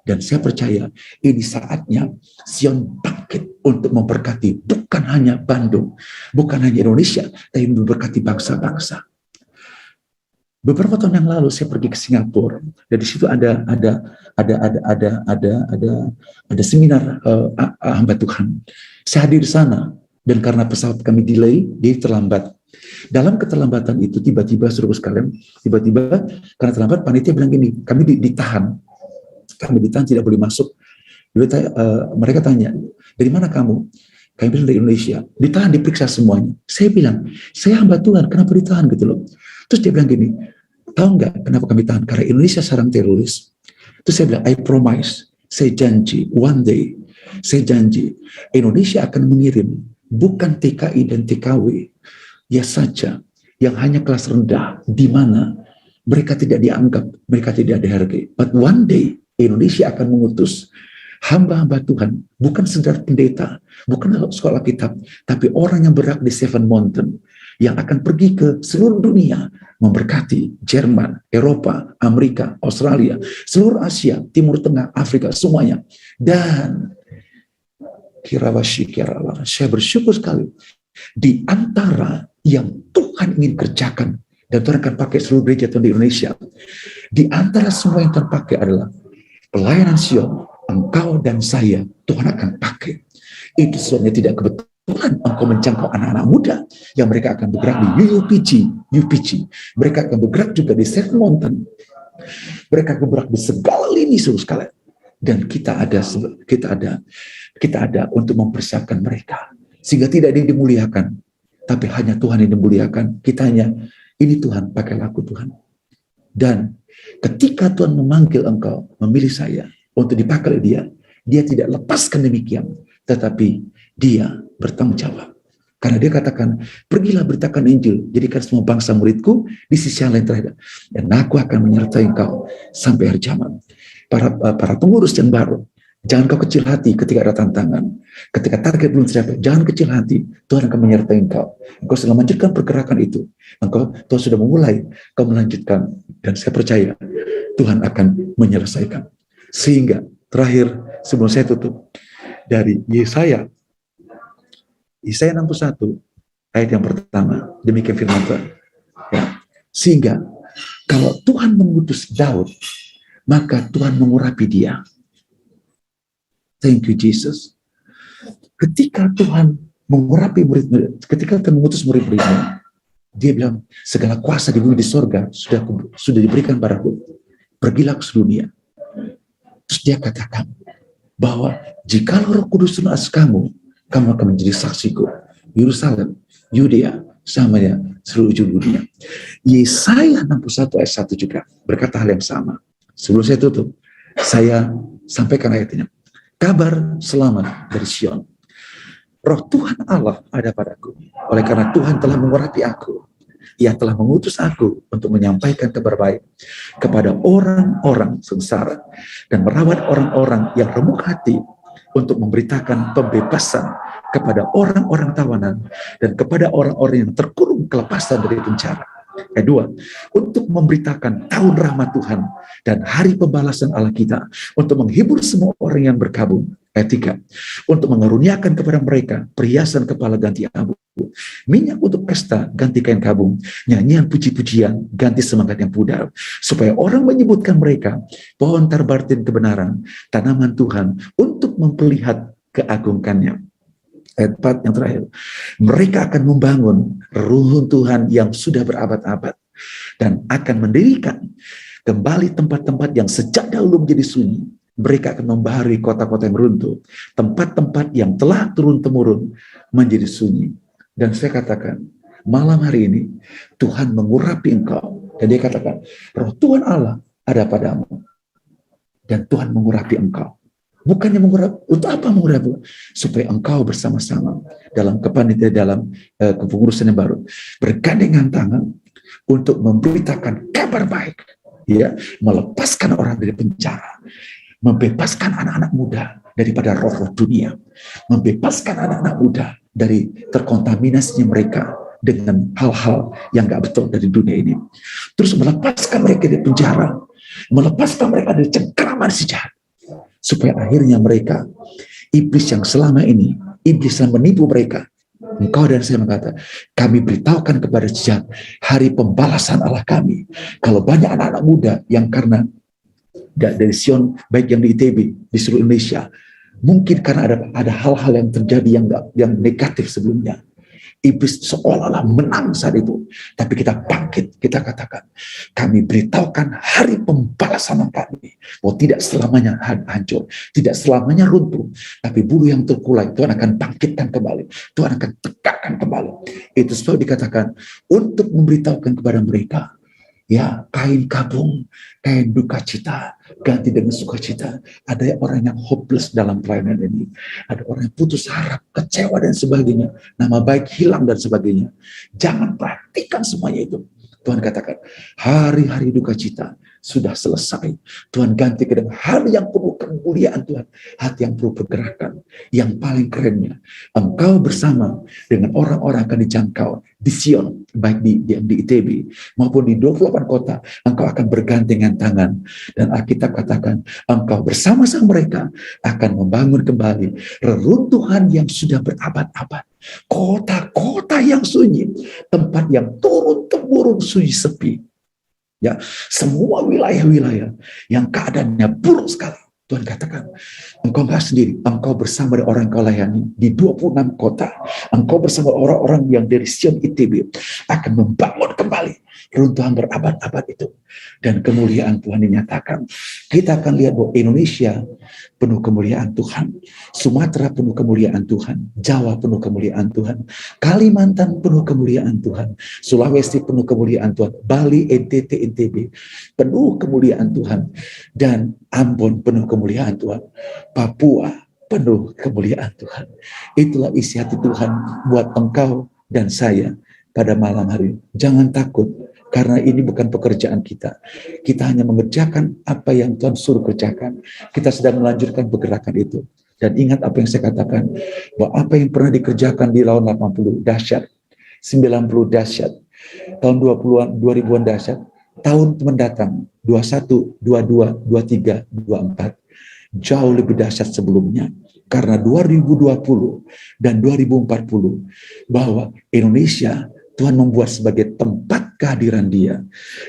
Dan saya percaya ini saatnya Sion bangkit untuk memberkati bukan hanya Bandung, bukan hanya Indonesia, tapi memberkati bangsa-bangsa. Beberapa tahun yang lalu saya pergi ke Singapura, dan di situ ada seminar hamba Tuhan. Saya hadir di sana, dan karena pesawat kami delay, dia terlambat. Dalam keterlambatan itu tiba-tiba saudara sekalian, karena terlambat, panitia bilang gini, kami ditahan. Kami ditahan, tidak boleh masuk. Mereka tanya, dari mana kamu? Kami bilang dari Indonesia. Ditahan, diperiksa semuanya. Saya bilang, saya hamba Tuhan, kenapa ditahan gitu loh? Terus dia bilang gini, tahu nggak kenapa kami tahan? Karena Indonesia sarang teroris. Terus saya bilang, I promise, saya janji, one day, saya janji, Indonesia akan mengirim bukan TKI dan TKW, ya saja, yang hanya kelas rendah, di mana mereka tidak dianggap, mereka tidak dihargai. But one day, Indonesia akan mengutus hamba-hamba Tuhan, bukan sekedar pendeta, bukan sekolah kitab, tapi orang yang bergerak di Seven Mountain, yang akan pergi ke seluruh dunia, memberkati Jerman, Eropa, Amerika, Australia, seluruh Asia, Timur Tengah, Afrika, semuanya. Dan saya bersyukur sekali, di antara yang Tuhan ingin kerjakan, dan Tuhan akan pakai seluruh gereja Tuhan di Indonesia, di antara semua yang terpakai adalah pelayanan Sion. Engkau dan saya, Tuhan akan pakai. Itu sebabnya tidak kebetulan engkau menjangkau anak-anak muda yang mereka akan bergerak di UPG. Mereka akan bergerak juga di Seven Mountain. Mereka akan bergerak di segala lini seluruh sekalian. Dan kita ada untuk mempersiapkan mereka. Sehingga tidak ada yang dimuliakan, tapi hanya Tuhan yang dimuliakan. Kita hanya, ini Tuhan, pakailah aku Tuhan. Dan ketika Tuhan memanggil engkau, memilih saya, untuk dipakai oleh dia tidak lepaskan demikian, tetapi dia bertanggung jawab. Karena dia katakan, pergilah beritakan Injil, jadikan semua bangsa muridku di sisi yang lain terhadap, dan aku akan menyertai engkau sampai akhir zaman. Para pengurus yang baru, jangan kau kecil hati ketika ada tantangan, ketika target belum tercapai, jangan kecil hati, Tuhan akan menyertai engkau. Engkau sudah melanjutkan pergerakan itu, Tuhan sudah memulai, kau melanjutkan, dan saya percaya Tuhan akan menyelesaikan. Sehingga terakhir sebelum saya tutup, dari Yesaya 61 ayat yang pertama, demikian firman Tuhan. Ya. Sehingga kalau Tuhan mengutus Daud, maka Tuhan mengurapi dia. Thank you Jesus. Ketika Tuhan mengurapi murid-murid, ketika Tuhan mengutus murid-muridnya, dia bilang segala kuasa di bumi di sorga sudah diberikan padaku. Pergilah ke seluruh dunia. Terus dia katakan bahwa jika Roh Kudus turun atas kamu akan menjadi saksiku. Yerusalem, Yudea, Samaria, seluruh ujung dunia. Yesaya 61 ayat 1 juga berkata hal yang sama. Sebelum saya tutup, saya sampaikan ayatnya. Kabar selamat dari Sion. Roh Tuhan Allah ada padaku. Oleh karena Tuhan telah mengurapi aku. Ia telah mengutus aku untuk menyampaikan kabar baik kepada orang-orang sengsara dan merawat orang-orang yang remuk hati, untuk memberitakan pembebasan kepada orang-orang tawanan dan kepada orang-orang yang terkurung kelepasan dari penjara. Kedua, untuk memberitakan tahun rahmat Tuhan dan hari pembalasan Allah kita, untuk menghibur semua orang yang berkabung. Ketiga, untuk mengaruniakan kepada mereka perhiasan kepala ganti abu, minyak untuk pesta ganti kain kabung, nyanyian puji-pujian ganti semangat yang pudar, supaya orang menyebutkan mereka pohon terbartin kebenaran, tanaman Tuhan, untuk memperlihat keagungkannya. Ayat 4 yang terakhir, mereka akan membangun rumah Tuhan yang sudah berabad-abad dan akan mendirikan kembali tempat-tempat yang sejak dahulu menjadi sunyi. Mereka akan membaharui kota-kota yang runtuh, tempat-tempat yang telah turun-temurun menjadi sunyi. Dan saya katakan, malam hari ini Tuhan mengurapi engkau. Dan dia katakan, Roh Tuhan Allah ada padamu. Dan Tuhan mengurapi engkau. Bukannya mengurapi, untuk apa mengurapi? Supaya engkau bersama-sama dalam kepanitiaan, dalam kepengurusan yang baru, bergandengan tangan untuk memberitakan kabar baik, ya, melepaskan orang dari penjara, membebaskan anak-anak muda daripada roh-roh dunia, membebaskan anak-anak muda dari terkontaminasinya mereka dengan hal-hal yang gak betul dari dunia ini. Terus melepaskan mereka dari penjara, melepaskan mereka dari cengkraman si jahat, supaya akhirnya mereka, iblis yang selama ini, iblis yang menipu mereka, engkau dan saya berkata, kami beritahukan kepada jahat hari pembalasan Allah kami. Kalau banyak anak-anak muda yang karena dari Sion, baik yang di ITB, di seluruh Indonesia, mungkin karena ada hal-hal yang terjadi yang negatif sebelumnya, iblis seolah-olah menang saat itu. Tapi kita bangkit, kita katakan, kami beritahukan hari pembalasan kami, bahwa tidak selamanya hancur, tidak selamanya runtuh, tapi bulu yang terkulai Tuhan akan bangkitkan kembali, Tuhan akan tegakkan kembali. Itu sebab dikatakan untuk memberitahukan kepada mereka, ya, kain kabung, kain duka cita, ganti dengan sukacita. Ada orang yang hopeless dalam pelayanan ini. Ada orang yang putus harap, kecewa dan sebagainya. Nama baik hilang dan sebagainya. Jangan perhatikan semuanya itu. Tuhan katakan, hari-hari duka cita sudah selesai. Tuhan ganti ke dalam hati yang penuh kemuliaan Tuhan. Hati yang penuh pergerakan. Yang paling kerennya, engkau bersama dengan orang-orang akan dijangkau di Sion, baik di ITB maupun di 28 kota. Engkau akan bergandengan tangan. Dan Alkitab katakan, engkau bersama-sama mereka akan membangun kembali reruntuhan yang sudah berabad-abad. Kota-kota yang sunyi, tempat yang turun-temurun sunyi sepi. Ya, semua wilayah-wilayah yang keadaannya buruk sekali. Tuhan katakan, engkau enggak sendiri, engkau bersama dengan orang kau layani di 26 kota. Engkau bersama orang-orang yang dari Sion ITB akan membangun kembali runtuhan berabad-abad itu. Dan kemuliaan Tuhan dinyatakan. Kita akan lihat bahwa Indonesia penuh kemuliaan Tuhan. Sumatera penuh kemuliaan Tuhan. Jawa penuh kemuliaan Tuhan. Kalimantan penuh kemuliaan Tuhan. Sulawesi penuh kemuliaan Tuhan. Bali, NTT, NTB penuh kemuliaan Tuhan. Dan Ambon penuh kemuliaan Tuhan. Papua penuh kemuliaan Tuhan. Itulah isi hati Tuhan buat engkau dan saya pada malam hari. Jangan takut, karena ini bukan pekerjaan kita. Kita hanya mengerjakan apa yang Tuhan suruh kerjakan. Kita sedang melanjutkan pergerakan itu. Dan ingat apa yang saya katakan, bahwa apa yang pernah dikerjakan di tahun 80 dahsyat, 90 dahsyat, tahun 2000-an dahsyat, tahun mendatang 21, 22, 23, 24 jauh lebih dahsyat sebelumnya. Karena 2020 dan 2040 bahwa Indonesia Tuhan membuat sebagai tempat kehadiran Dia.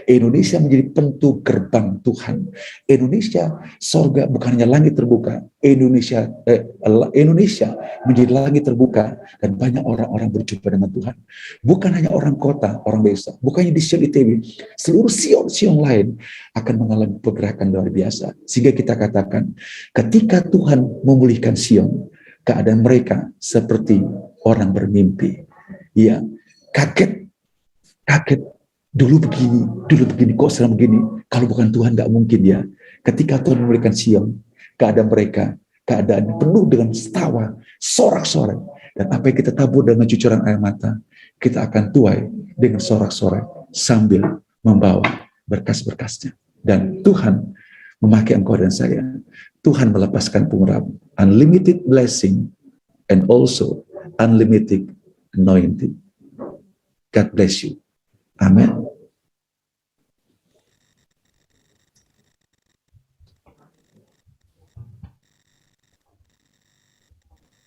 Indonesia menjadi pintu gerbang Tuhan. Indonesia sorga bukan hanya langit terbuka. Indonesia menjadi langit terbuka dan banyak orang-orang berjumpa dengan Tuhan. Bukan hanya orang kota, orang desa, bukan hanya di Sion ITB, seluruh Sion lain akan mengalami pergerakan luar biasa. Sehingga kita katakan, ketika Tuhan memulihkan Sion, keadaan mereka seperti orang bermimpi. Ya, kaget, dulu begini, kok sekarang begini, kalau bukan Tuhan gak mungkin ya. Ketika Tuhan memulihkan Sion, keadaan mereka, keadaan penuh dengan tawa, sorak-sorai, dan apa yang kita tabur dengan cucuran air mata, kita akan tuai dengan sorak-sorai, sambil membawa berkas-berkasnya. Dan Tuhan memakai engkau dan saya, Tuhan melepaskan pengurapan, unlimited blessing, and also unlimited anointing. God bless you. Amen.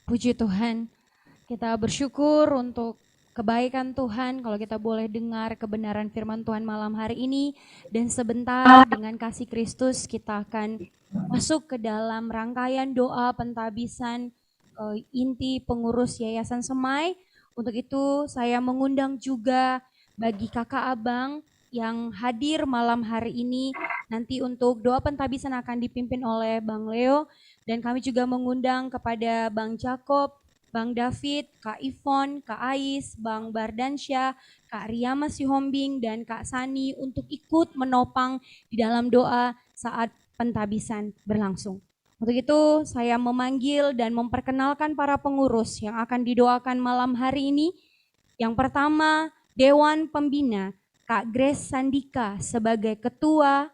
Puji Tuhan, kita bersyukur untuk kebaikan Tuhan kalau kita boleh dengar kebenaran firman Tuhan malam hari ini. Dan sebentar dengan kasih Kristus kita akan masuk ke dalam rangkaian doa pentabisan inti pengurus Yayasan Semai. Untuk itu saya mengundang juga bagi kakak abang yang hadir malam hari ini. Nanti untuk doa pentabisan akan dipimpin oleh Bang Leo. Dan kami juga mengundang kepada Bang Jacob, Bang David, Kak Ivon, Kak Ais, Bang Bardansyah, Kak Riyama Sihombing, dan Kak Sani untuk ikut menopang di dalam doa saat pentabisan berlangsung. Untuk itu saya memanggil dan memperkenalkan para pengurus yang akan didoakan malam hari ini. Yang pertama, Dewan Pembina, Kak Grace Sandika sebagai Ketua,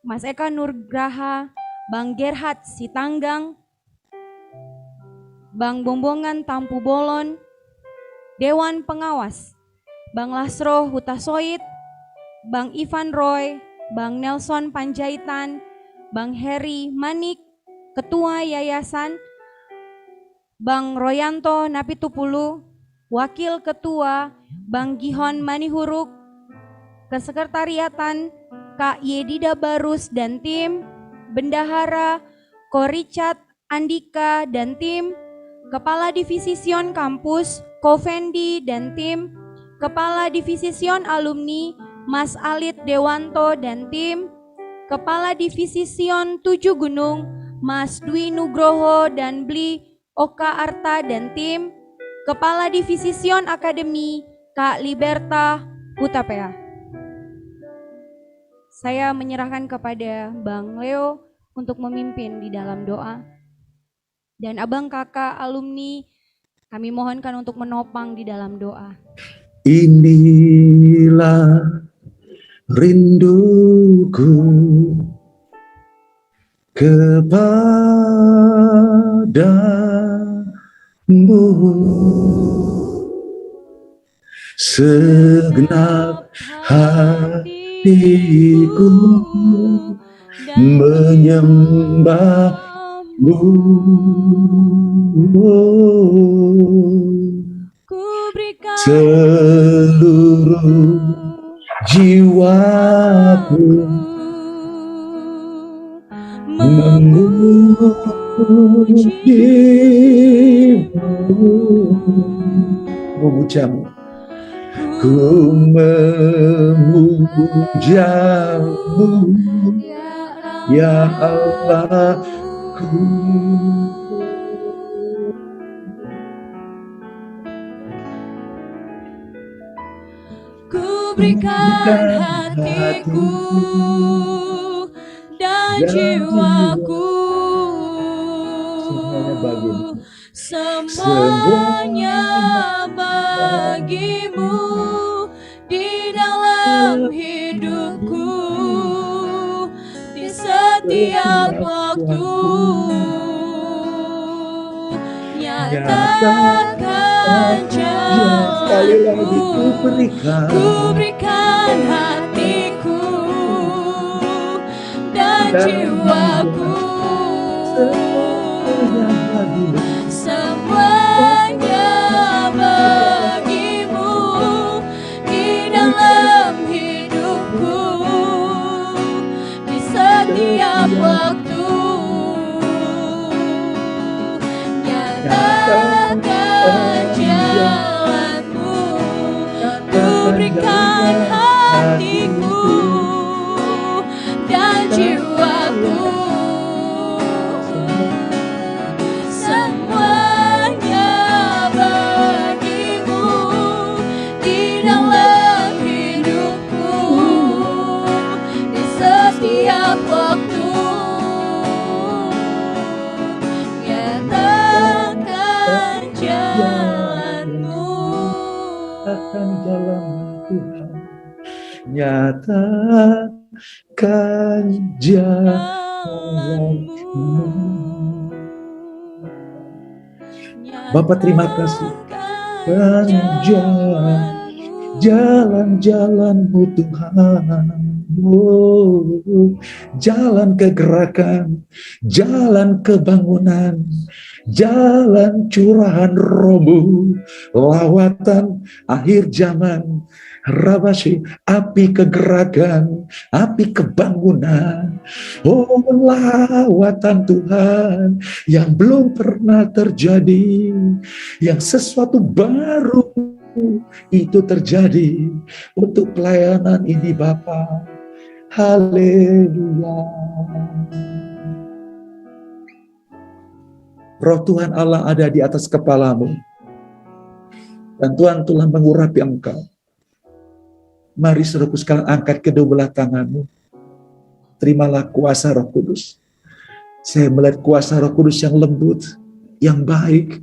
Mas Eka Nurgraha, Bang Gerhard Sitanggang, Bang Bombongan Tampu Bolon. Dewan Pengawas, Bang Lasro Hutasoid, Bang Ivan Roy, Bang Nelson Panjaitan, Bang Heri Manik, Ketua Yayasan, Bang Royanto Napitupulu, Wakil Ketua, Bang Gihon Manihuruk, Kesekretariatan, Kak Yedida Barus dan tim, Bendahara, Ko Richard Andika dan tim, Kepala Divisi Sion Kampus, Ko Fendi dan tim, Kepala Divisi Sion Alumni, Mas Alit Dewanto dan tim, Kepala Divisi Sion 7 Gunung, Mas Dwi Nugroho dan Bli Oka Arta dan tim, Kepala Divisi Sion Akademi, Kak Liberta Hutapea. Saya menyerahkan kepada Bang Leo untuk memimpin di dalam doa. Dan abang kakak alumni kami mohonkan untuk menopang di dalam doa. Inilah rinduku kepadamu, segenap hatiku menyembahmu. Ku berikan Seluruh jiwaku memujamu, ku memujamu, ya Allahku. Ku berikan hatiku dan jiwaku, semuanya bagimu di dalam hidupku, di setiap waktu. Nyatakan jalanmu, ku berikan hatiku dan jiwaku, semuanya bagimu di dalam hidupku, di setiap waktu. Nyatakan jalanmu, ku berikan hatiku dan jiwaku, semuanya bagimu di dalam hidupku, di setiap waktu. Nyatakan jalanmu, Nyatakan jalanmu Tuhan, nyatakan jalanmu. Bapa, terima kasih. Jalan-jalanmu Tuhan, jalan kegerakan, jalan kebangunan, jalan curahan Roh-Mu, lawatan akhir zaman, Rabashi, api kegerakan, api kebangunan. Oh, lawatan Tuhan yang belum pernah terjadi, yang sesuatu baru itu terjadi untuk pelayanan ini Bapa. Haleluya. Roh Tuhan Allah ada di atas kepalamu, dan Tuhan telah mengurapi engkau. Mari saudaraku sekalian, angkat kedua belah tanganmu. Terimalah kuasa Roh Kudus. Saya melihat kuasa Roh Kudus yang lembut, yang baik,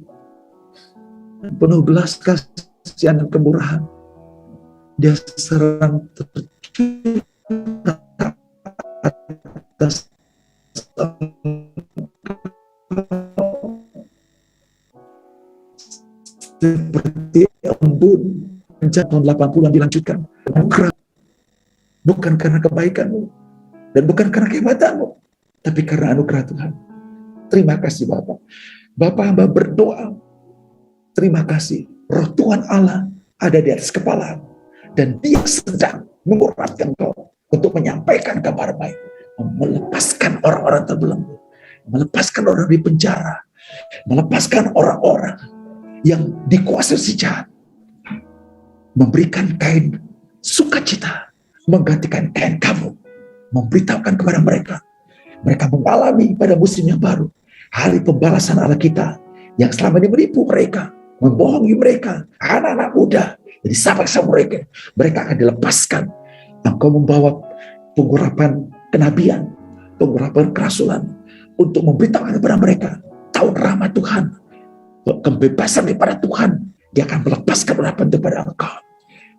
penuh belas kasihan dan kemurahan. Dia serang tercurah atas seperti embun. Tahun 80-an dilanjutkan. Bukan karena kebaikanmu dan bukan karena kehebatanmu, tapi karena anugerah Tuhan. Terima kasih Bapak. Bapak hamba berdoa, terima kasih Roh Tuhan Allah ada di atas kepala, dan Dia sedang menguratkan kau untuk menyampaikan kabar baik, melepaskan orang-orang terbelenggu, melepaskan orang di penjara, melepaskan orang-orang yang dikuasai si jahat, memberikan kain sukacita, menggantikan kain kamu, memberitahukan kepada mereka mengalami pada musim yang baru, hari pembalasan Allah kita yang selama ini menipu mereka, membohongi mereka, anak-anak muda. Jadi sampai mereka akan dilepaskan. Engkau membawa pengurapan kenabian, pengurapan kerasulan untuk memberitahukan kepada mereka tahun rahmat Tuhan, kebebasan daripada Tuhan. Dia akan melepaskan urapan kepada engkau.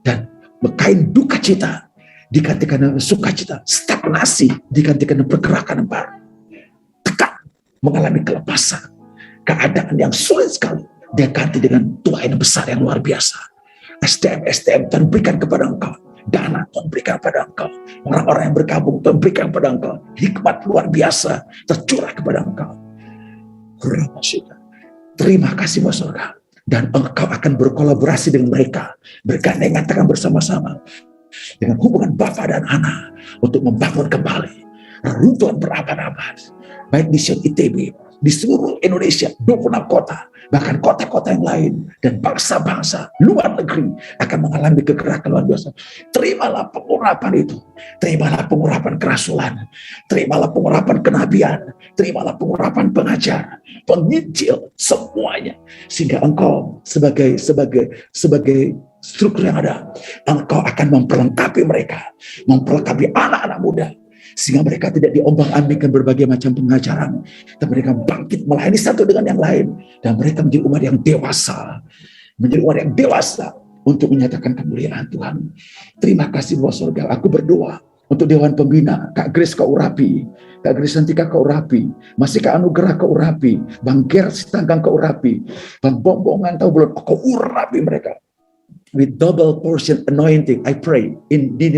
Dan kain duka cita digantikan dengan sukacita, stagnasi digantikan dengan pergerakan yang baru. Tekan mengalami kelepasan, keadaan yang sulit sekali dia ganti dengan Tuhan yang besar yang luar biasa. SDM Tuhan berikan kepada engkau, dana Tuhan berikan kepada engkau, orang-orang yang bergabung Tuhan berikan kepada engkau, hikmat luar biasa tercurah kepada engkau. Terima kasih Bapak Surga. Dan engkau akan berkolaborasi dengan mereka, bergandengan tangan bersama-sama dengan hubungan Bapa dan Anak untuk membangun kembali reruntuhan berabad-abad, baik di Sion ITB, di seluruh Indonesia, 26 kota, bahkan kota-kota yang lain, dan bangsa-bangsa luar negeri akan mengalami kegerakan luar biasa. Terimalah pengurapan itu, terimalah pengurapan kerasulan, terimalah pengurapan kenabian, terimalah pengurapan pengajar, penginjil, semuanya, sehingga engkau sebagai struktur yang ada, engkau akan memperlengkapi mereka, memperlengkapi anak-anak muda, sehingga mereka tidak diombang-ambingkan berbagai macam pengajaran, tapi mereka bangkit melayani satu dengan yang lain, dan mereka menjadi umat yang dewasa, untuk menyatakan kemuliaan Tuhan. Terima kasih Bapak Surga. Aku berdoa untuk Dewan Pembina, Kak Grace Kak Urapi, Kak Grace Santika Kak Urapi, masih Kak Anugerah Kak Urapi, Bang Ger Sitanggang Kak Urapi, Bang Bombongan tahu belum Kak Urapi mereka. With double portion anointing, I pray in the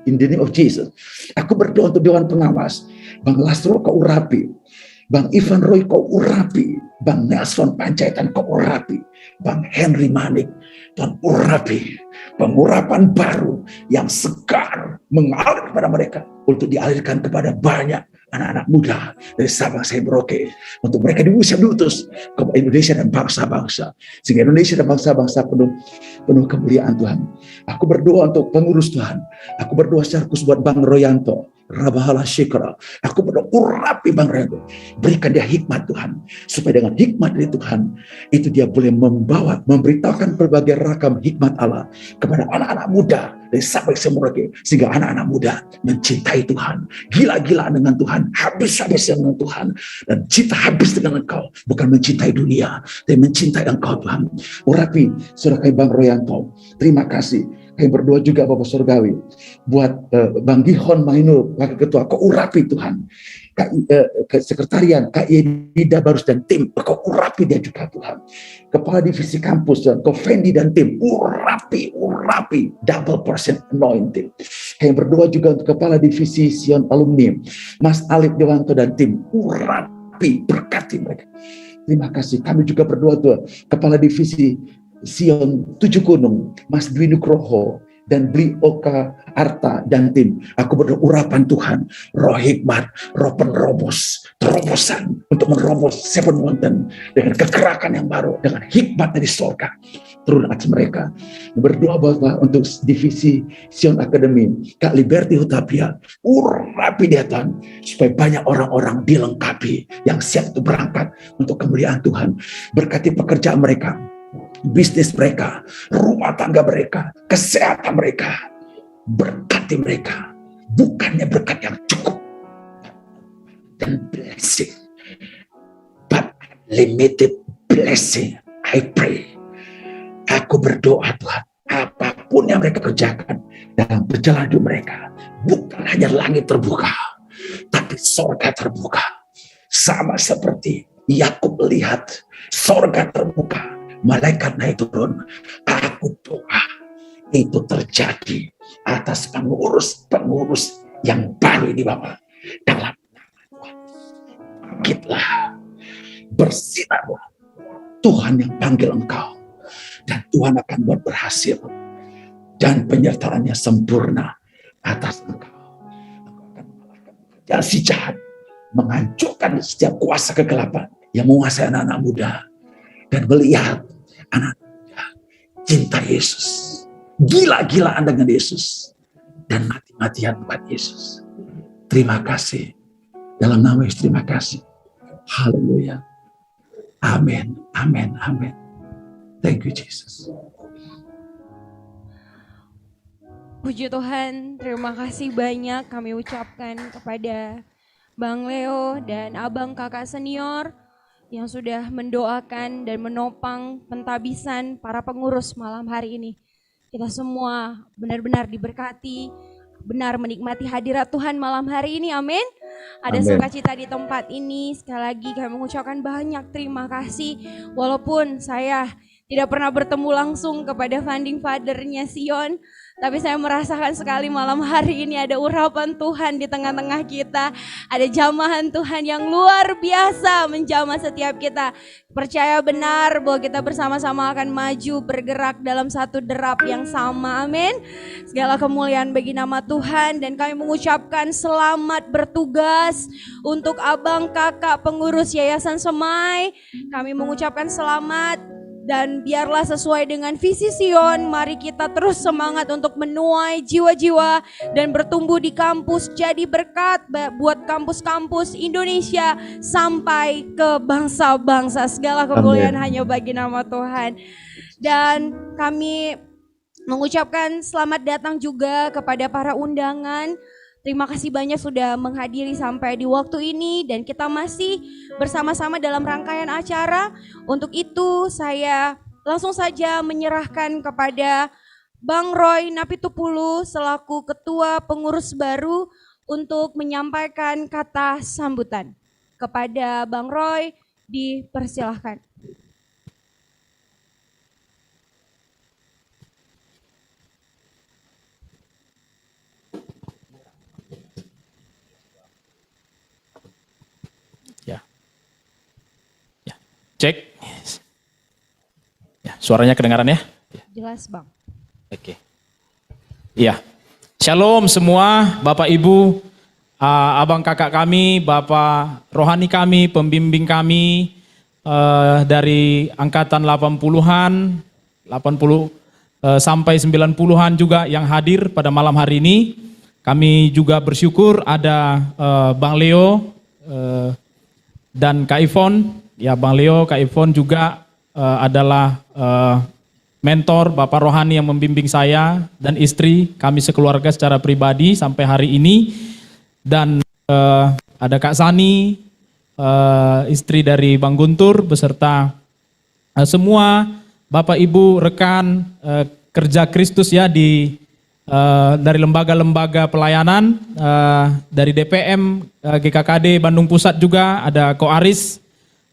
name of Jesus. Aku berdoa untuk Dewan Pengawas, Bang Lasro Kau Urapi, Bang Ivan Roy Kau Urapi, Bang Nelson Panjaitan Kau Urapi, Bang Henry Manik Tuhan urapi, pengurapan baru yang segar mengalir kepada mereka untuk dialirkan kepada banyak anak-anak muda dari Sabang sampai Merauke, untuk mereka diutus ke Indonesia dan bangsa-bangsa, sehingga Indonesia dan bangsa-bangsa penuh kemuliaan Tuhan. Aku berdoa untuk pengurus Tuhan. Aku berdoa secara khusus buat Bang Royanto, Rabahala Syikra. Aku berdoa urapi Bang Royanto, berikan dia hikmat Tuhan, supaya dengan hikmat dari Tuhan itu dia boleh memberitahukan berbagai ragam hikmat Allah kepada anak-anak muda dari Sabang sampai Merauke, sehingga anak-anak muda mencintai Tuhan, gila-gilaan dengan Tuhan, habis-habisan dengan Tuhan, dan cinta habis dengan Engkau, bukan mencintai dunia, tapi mencintai Engkau Tuhan. Urapi saudara kami Bang Royanto. Terima kasih. Kami berdoa juga Bapak Surgawi buat Bang Gihon Mainul, Wakil Ketua. Kau urapi Tuhan. Sekretarian Kak Yedida Barus dan tim, Kau urapi dia juga Tuhan. Kepala Divisi Kampus Tuhan, Kau Fendi dan tim, urapi double portion anointing. Kami berdoa juga untuk Kepala Divisi Sion Alumni, Mas Alif Dewanto dan tim, urapi, berkati mereka. Terima kasih. Kami juga berdoa Tuhan, Kepala Divisi Sion Tujuh Gunung, Mas Dwi Nugroho dan Bli Oka Arta dan tim. Aku berdoa urapan Tuhan, roh hikmat, roh terobosan untuk menerobos Seven Mountain dengan kegerakan yang baru, dengan hikmat dari surga turun atas mereka. Berdoa Bapak untuk divisi Sion Academy, Kak Liberty Hutapia, urapi dia Tuhan, supaya banyak orang-orang dilengkapi yang siap untuk berangkat untuk kemuliaan Tuhan. Berkati pekerjaan mereka, bisnis mereka, rumah tangga mereka, kesehatan mereka. Berkati mereka, bukannya berkat yang cukup dan blessing, but limited blessing. I pray, aku berdoa Tuhan, apapun yang mereka kerjakan dalam perjalanan hidup mereka, bukan hanya langit terbuka, tapi sorga terbuka. Sama seperti Yakub melihat sorga terbuka, malaikat naik turun. Aku doa itu terjadi atas pengurus yang baru ini Bapak. Dalam nama Tuhan, bangkitlah, bersinarlah. Tuhan yang panggil engkau, dan Tuhan akan buat berhasil, dan penyertaannya sempurna atas engkau. Engkau akan mengalahkan pekerjaan si jahat, menghancurkan setiap kuasa kegelapan yang menguasai anak-anak muda, dan melihat anak muda cinta Yesus, gila-gilaan dengan Yesus, dan mati-matian buat Yesus. Terima kasih. Dalam nama Yesus terima kasih. Haleluya. Amin. Amin. Amin. Thank you Jesus. Puji Tuhan, terima kasih banyak kami ucapkan kepada Bang Leo dan Abang Kakak Senior yang sudah mendoakan dan menopang pentabisan para pengurus malam hari ini. kita semua benar-benar diberkati, benar menikmati hadirat Tuhan malam hari ini, amin. Ada Amin. sukacita di tempat ini, sekali lagi kami mengucapkan banyak terima kasih. Walaupun saya tidak pernah bertemu langsung kepada founding father-nya Sion, tapi saya merasakan sekali malam hari ini ada urapan Tuhan di tengah-tengah kita. Ada jamahan Tuhan yang luar biasa menjamah setiap kita. Percaya benar bahwa kita bersama-sama akan maju bergerak dalam satu derap yang sama. Amin. Segala kemuliaan bagi nama Tuhan, dan kami mengucapkan selamat bertugas untuk abang kakak pengurus Yayasan Semai. Kami mengucapkan selamat. Dan biarlah sesuai dengan visi Sion, mari kita terus semangat untuk menuai jiwa-jiwa dan bertumbuh di kampus, jadi berkat buat kampus-kampus Indonesia sampai ke bangsa-bangsa. Segala kemuliaan hanya bagi nama Tuhan. Dan kami mengucapkan selamat datang juga kepada para undangan. Terima kasih banyak sudah menghadiri sampai di waktu ini, dan kita masih bersama-sama dalam rangkaian acara. Untuk itu saya langsung saja menyerahkan kepada Bang Roy Napitupulu selaku Ketua Pengurus Baru untuk menyampaikan kata sambutan. Kepada Bang Roy dipersilahkan. Cek. Ya, suaranya kedengaran ya? Jelas Bang. Oke. Iya. Shalom semua, Bapak Ibu, abang kakak kami, Bapak rohani kami, pembimbing kami dari angkatan 80-an, 80 sampai 90-an juga yang hadir pada malam hari ini. Kami juga bersyukur ada Bang Leo dan Kak Ivon. Ya, Bang Leo, Kak Ivon juga adalah mentor Bapak rohani yang membimbing saya dan istri, kami sekeluarga secara pribadi sampai hari ini. Dan ada Kak Sani, istri dari Bang Guntur, beserta semua Bapak Ibu rekan kerja Kristus ya dari lembaga-lembaga pelayanan, dari DPM, GKKD Bandung Pusat juga, ada Ko Aris,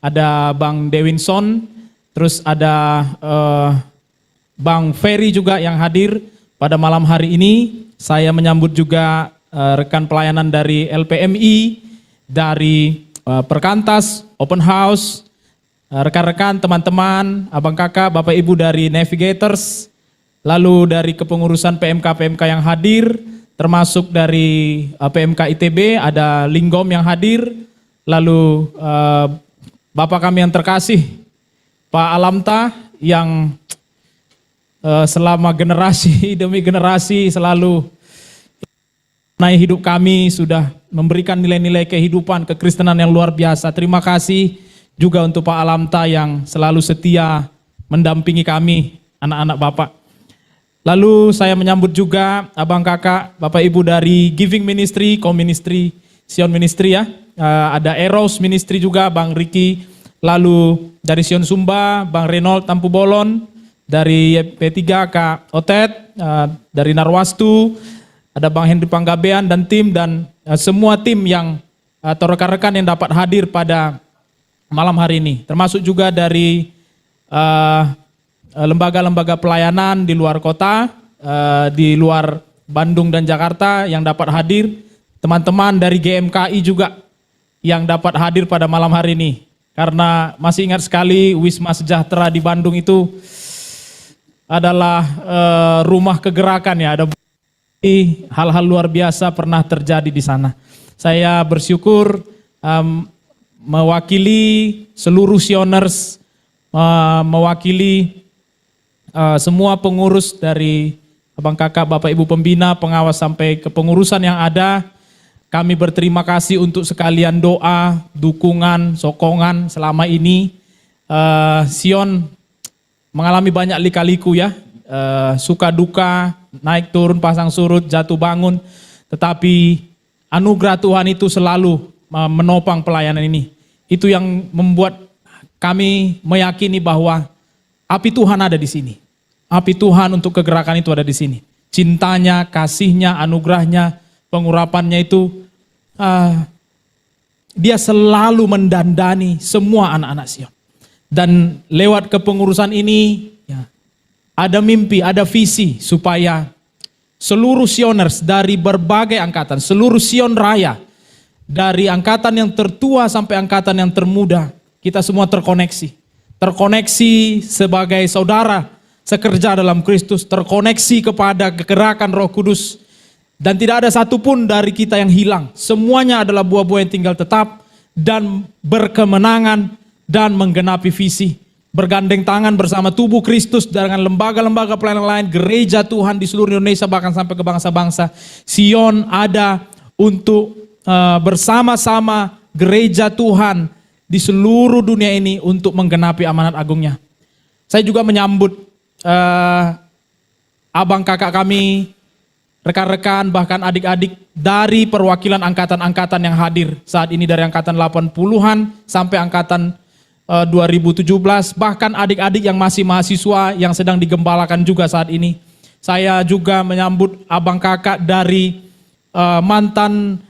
ada Bang Dewinson, terus ada Bang Ferry juga yang hadir pada malam hari ini. Saya menyambut juga rekan pelayanan dari LPMI, dari Perkantas, Open House, rekan-rekan, teman-teman, abang kakak, bapak ibu dari Navigators, lalu dari kepengurusan PMK-PMK yang hadir, termasuk dari PMK ITB, ada Linggom yang hadir, lalu Bapak kami yang terkasih, Pak Alamta, yang selama generasi demi generasi selalu menaik hidup kami, sudah memberikan nilai-nilai kehidupan, kekristenan yang luar biasa. Terima kasih juga untuk Pak Alamta yang selalu setia mendampingi kami, anak-anak Bapak. Lalu saya menyambut juga abang kakak, Bapak Ibu dari Giving Ministry, Co-Ministry, Sion Ministry ya. Ada Eros Ministry juga, Bang Riki, lalu dari Sion Sumba, Bang Reynold Tampu Bolon, dari P3 Kak Otet, dari Narwastu, ada Bang Henry Panggabean dan tim, dan semua tim yang atau rekan-rekan yang dapat hadir pada malam hari ini, termasuk juga dari lembaga-lembaga pelayanan di luar kota, di luar Bandung dan Jakarta yang dapat hadir, teman-teman dari GMKI juga yang dapat hadir pada malam hari ini. Karena masih ingat sekali Wisma Sejahtera di Bandung itu adalah rumah kegerakan ya, ada hal-hal luar biasa pernah terjadi di sana. Saya bersyukur mewakili seluruh Sioners, mewakili semua pengurus dari abang kakak, bapak ibu pembina, pengawas sampai kepengurusan yang ada. Kami berterima kasih untuk sekalian doa, dukungan, sokongan selama ini. Sion mengalami banyak lika-liku ya, suka duka, naik turun, pasang surut, jatuh bangun. Tetapi anugerah Tuhan itu selalu menopang pelayanan ini. Itu yang membuat kami meyakini bahwa api Tuhan ada di sini. api Tuhan untuk kegerakan itu ada di sini. Cintanya, kasihnya, anugerahnya, pengurapannya itu dia selalu mendandani semua anak-anak Sion. Dan lewat kepengurusan ini ya, ada mimpi, ada visi supaya seluruh Sioners dari berbagai angkatan, seluruh Sion Raya, dari angkatan yang tertua sampai angkatan yang termuda, kita semua terkoneksi. Terkoneksi sebagai saudara, sekerja dalam Kristus, terkoneksi kepada kegerakan Roh Kudus. Dan tidak ada satupun dari kita yang hilang. Semuanya adalah buah-buah yang tinggal tetap dan berkemenangan dan menggenapi visi. Bergandeng tangan bersama tubuh Kristus dengan lembaga-lembaga pelayanan lain, gereja Tuhan di seluruh Indonesia bahkan sampai ke bangsa-bangsa. Sion ada untuk bersama-sama gereja Tuhan di seluruh dunia ini untuk menggenapi amanat agungnya. Saya juga menyambut abang kakak kami, rekan-rekan, bahkan adik-adik dari perwakilan angkatan-angkatan yang hadir saat ini dari angkatan 80-an sampai angkatan 2017, bahkan adik-adik yang masih mahasiswa yang sedang digembalakan juga saat ini. Saya juga menyambut abang kakak dari mantan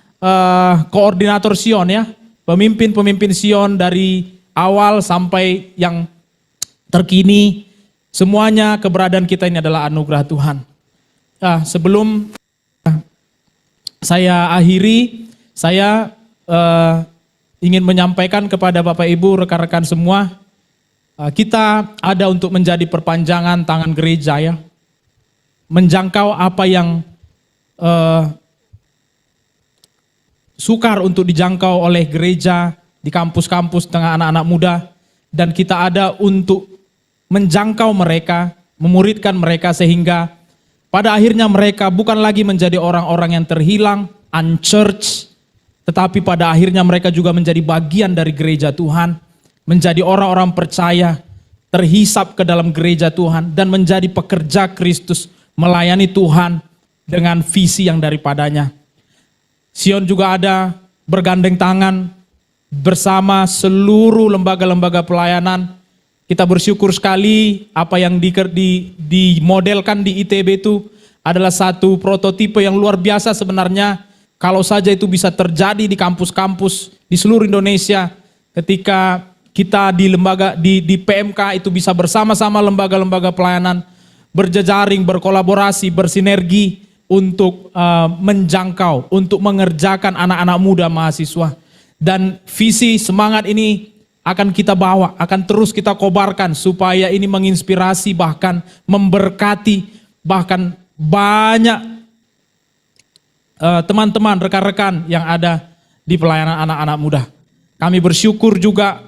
koordinator Sion ya, pemimpin-pemimpin Sion dari awal sampai yang terkini. Semuanya keberadaan kita ini adalah anugerah Tuhan. Sebelum saya akhiri, saya ingin menyampaikan kepada Bapak Ibu, rekan-rekan semua, kita ada untuk menjadi perpanjangan tangan gereja ya, menjangkau apa yang sukar untuk dijangkau oleh gereja di kampus-kampus tengah anak-anak muda, dan kita ada untuk menjangkau mereka, memuridkan mereka sehingga pada akhirnya mereka bukan lagi menjadi orang-orang yang terhilang, unchurched, tetapi pada akhirnya mereka juga menjadi bagian dari gereja Tuhan, menjadi orang-orang percaya, terhisap ke dalam gereja Tuhan, dan menjadi pekerja Kristus, melayani Tuhan dengan visi yang daripadanya. Sion juga ada bergandeng tangan bersama seluruh lembaga-lembaga pelayanan. Kita bersyukur sekali apa yang dimodelkan di ITB itu adalah satu prototipe yang luar biasa sebenarnya. Kalau saja itu bisa terjadi di kampus-kampus di seluruh Indonesia, ketika kita di lembaga di PMK itu bisa bersama-sama lembaga-lembaga pelayanan berjejaring, berkolaborasi, bersinergi untuk menjangkau, untuk mengerjakan anak-anak muda mahasiswa. Dan visi semangat ini akan kita bawa, akan terus kita kobarkan supaya ini menginspirasi, bahkan memberkati, bahkan banyak teman-teman, rekan-rekan yang ada di pelayanan anak-anak muda. Kami bersyukur juga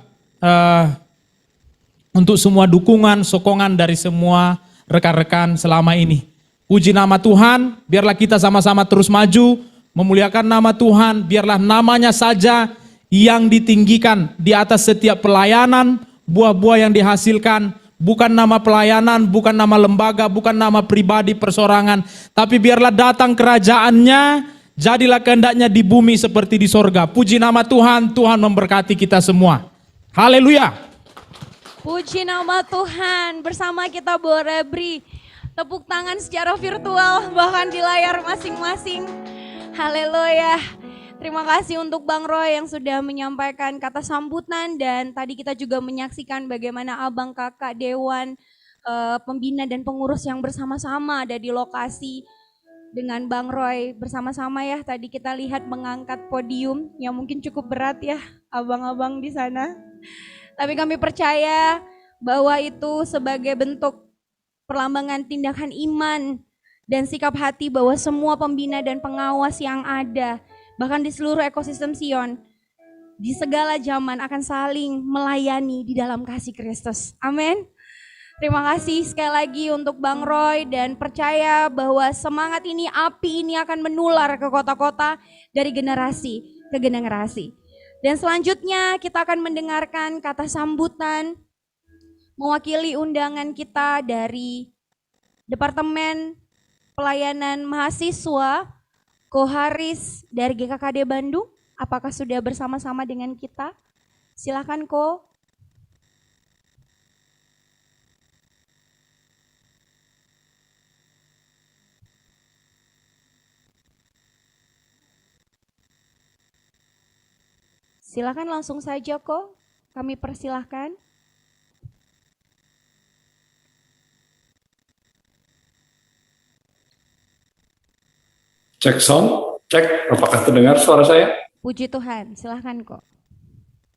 untuk semua dukungan, sokongan dari semua rekan-rekan selama ini. Puji nama Tuhan, biarlah kita sama-sama terus maju, memuliakan nama Tuhan, biarlah namanya saja yang ditinggikan di atas setiap pelayanan, buah-buah yang dihasilkan, bukan nama pelayanan, bukan nama lembaga, bukan nama pribadi persorangan, tapi biarlah datang kerajaannya, jadilah kehendaknya di bumi seperti di sorga. Puji nama Tuhan, Tuhan memberkati kita semua. Haleluya. Puji nama Tuhan, bersama kita boleh beri tepuk tangan secara virtual, bahkan di layar masing-masing. Haleluya. Terima kasih untuk Bang Roy yang sudah menyampaikan kata sambutan, dan tadi kita juga menyaksikan bagaimana abang kakak dewan pembina dan pengurus yang bersama-sama ada di lokasi dengan Bang Roy bersama-sama ya. Tadi kita lihat mengangkat podium yang mungkin cukup berat ya abang-abang di sana. Tapi kami percaya bahwa itu sebagai bentuk perlambangan tindakan iman dan sikap hati bahwa semua pembina dan pengawas yang ada, bahkan di seluruh ekosistem Sion, di segala zaman akan saling melayani di dalam kasih Kristus. Amin. Terima kasih sekali lagi untuk Bang Roy, dan percaya bahwa semangat ini, api ini akan menular ke kota-kota dari generasi ke generasi. Dan selanjutnya kita akan mendengarkan kata sambutan mewakili undangan kita dari Departemen Pelayanan Mahasiswa Koharis dari GKKD Bandung. Apakah sudah bersama-sama dengan kita? Silakan Ko. Silakan langsung saja kok, kami persilahkan. Cek sound, cek apakah terdengar suara saya? Puji Tuhan, silahkan kok.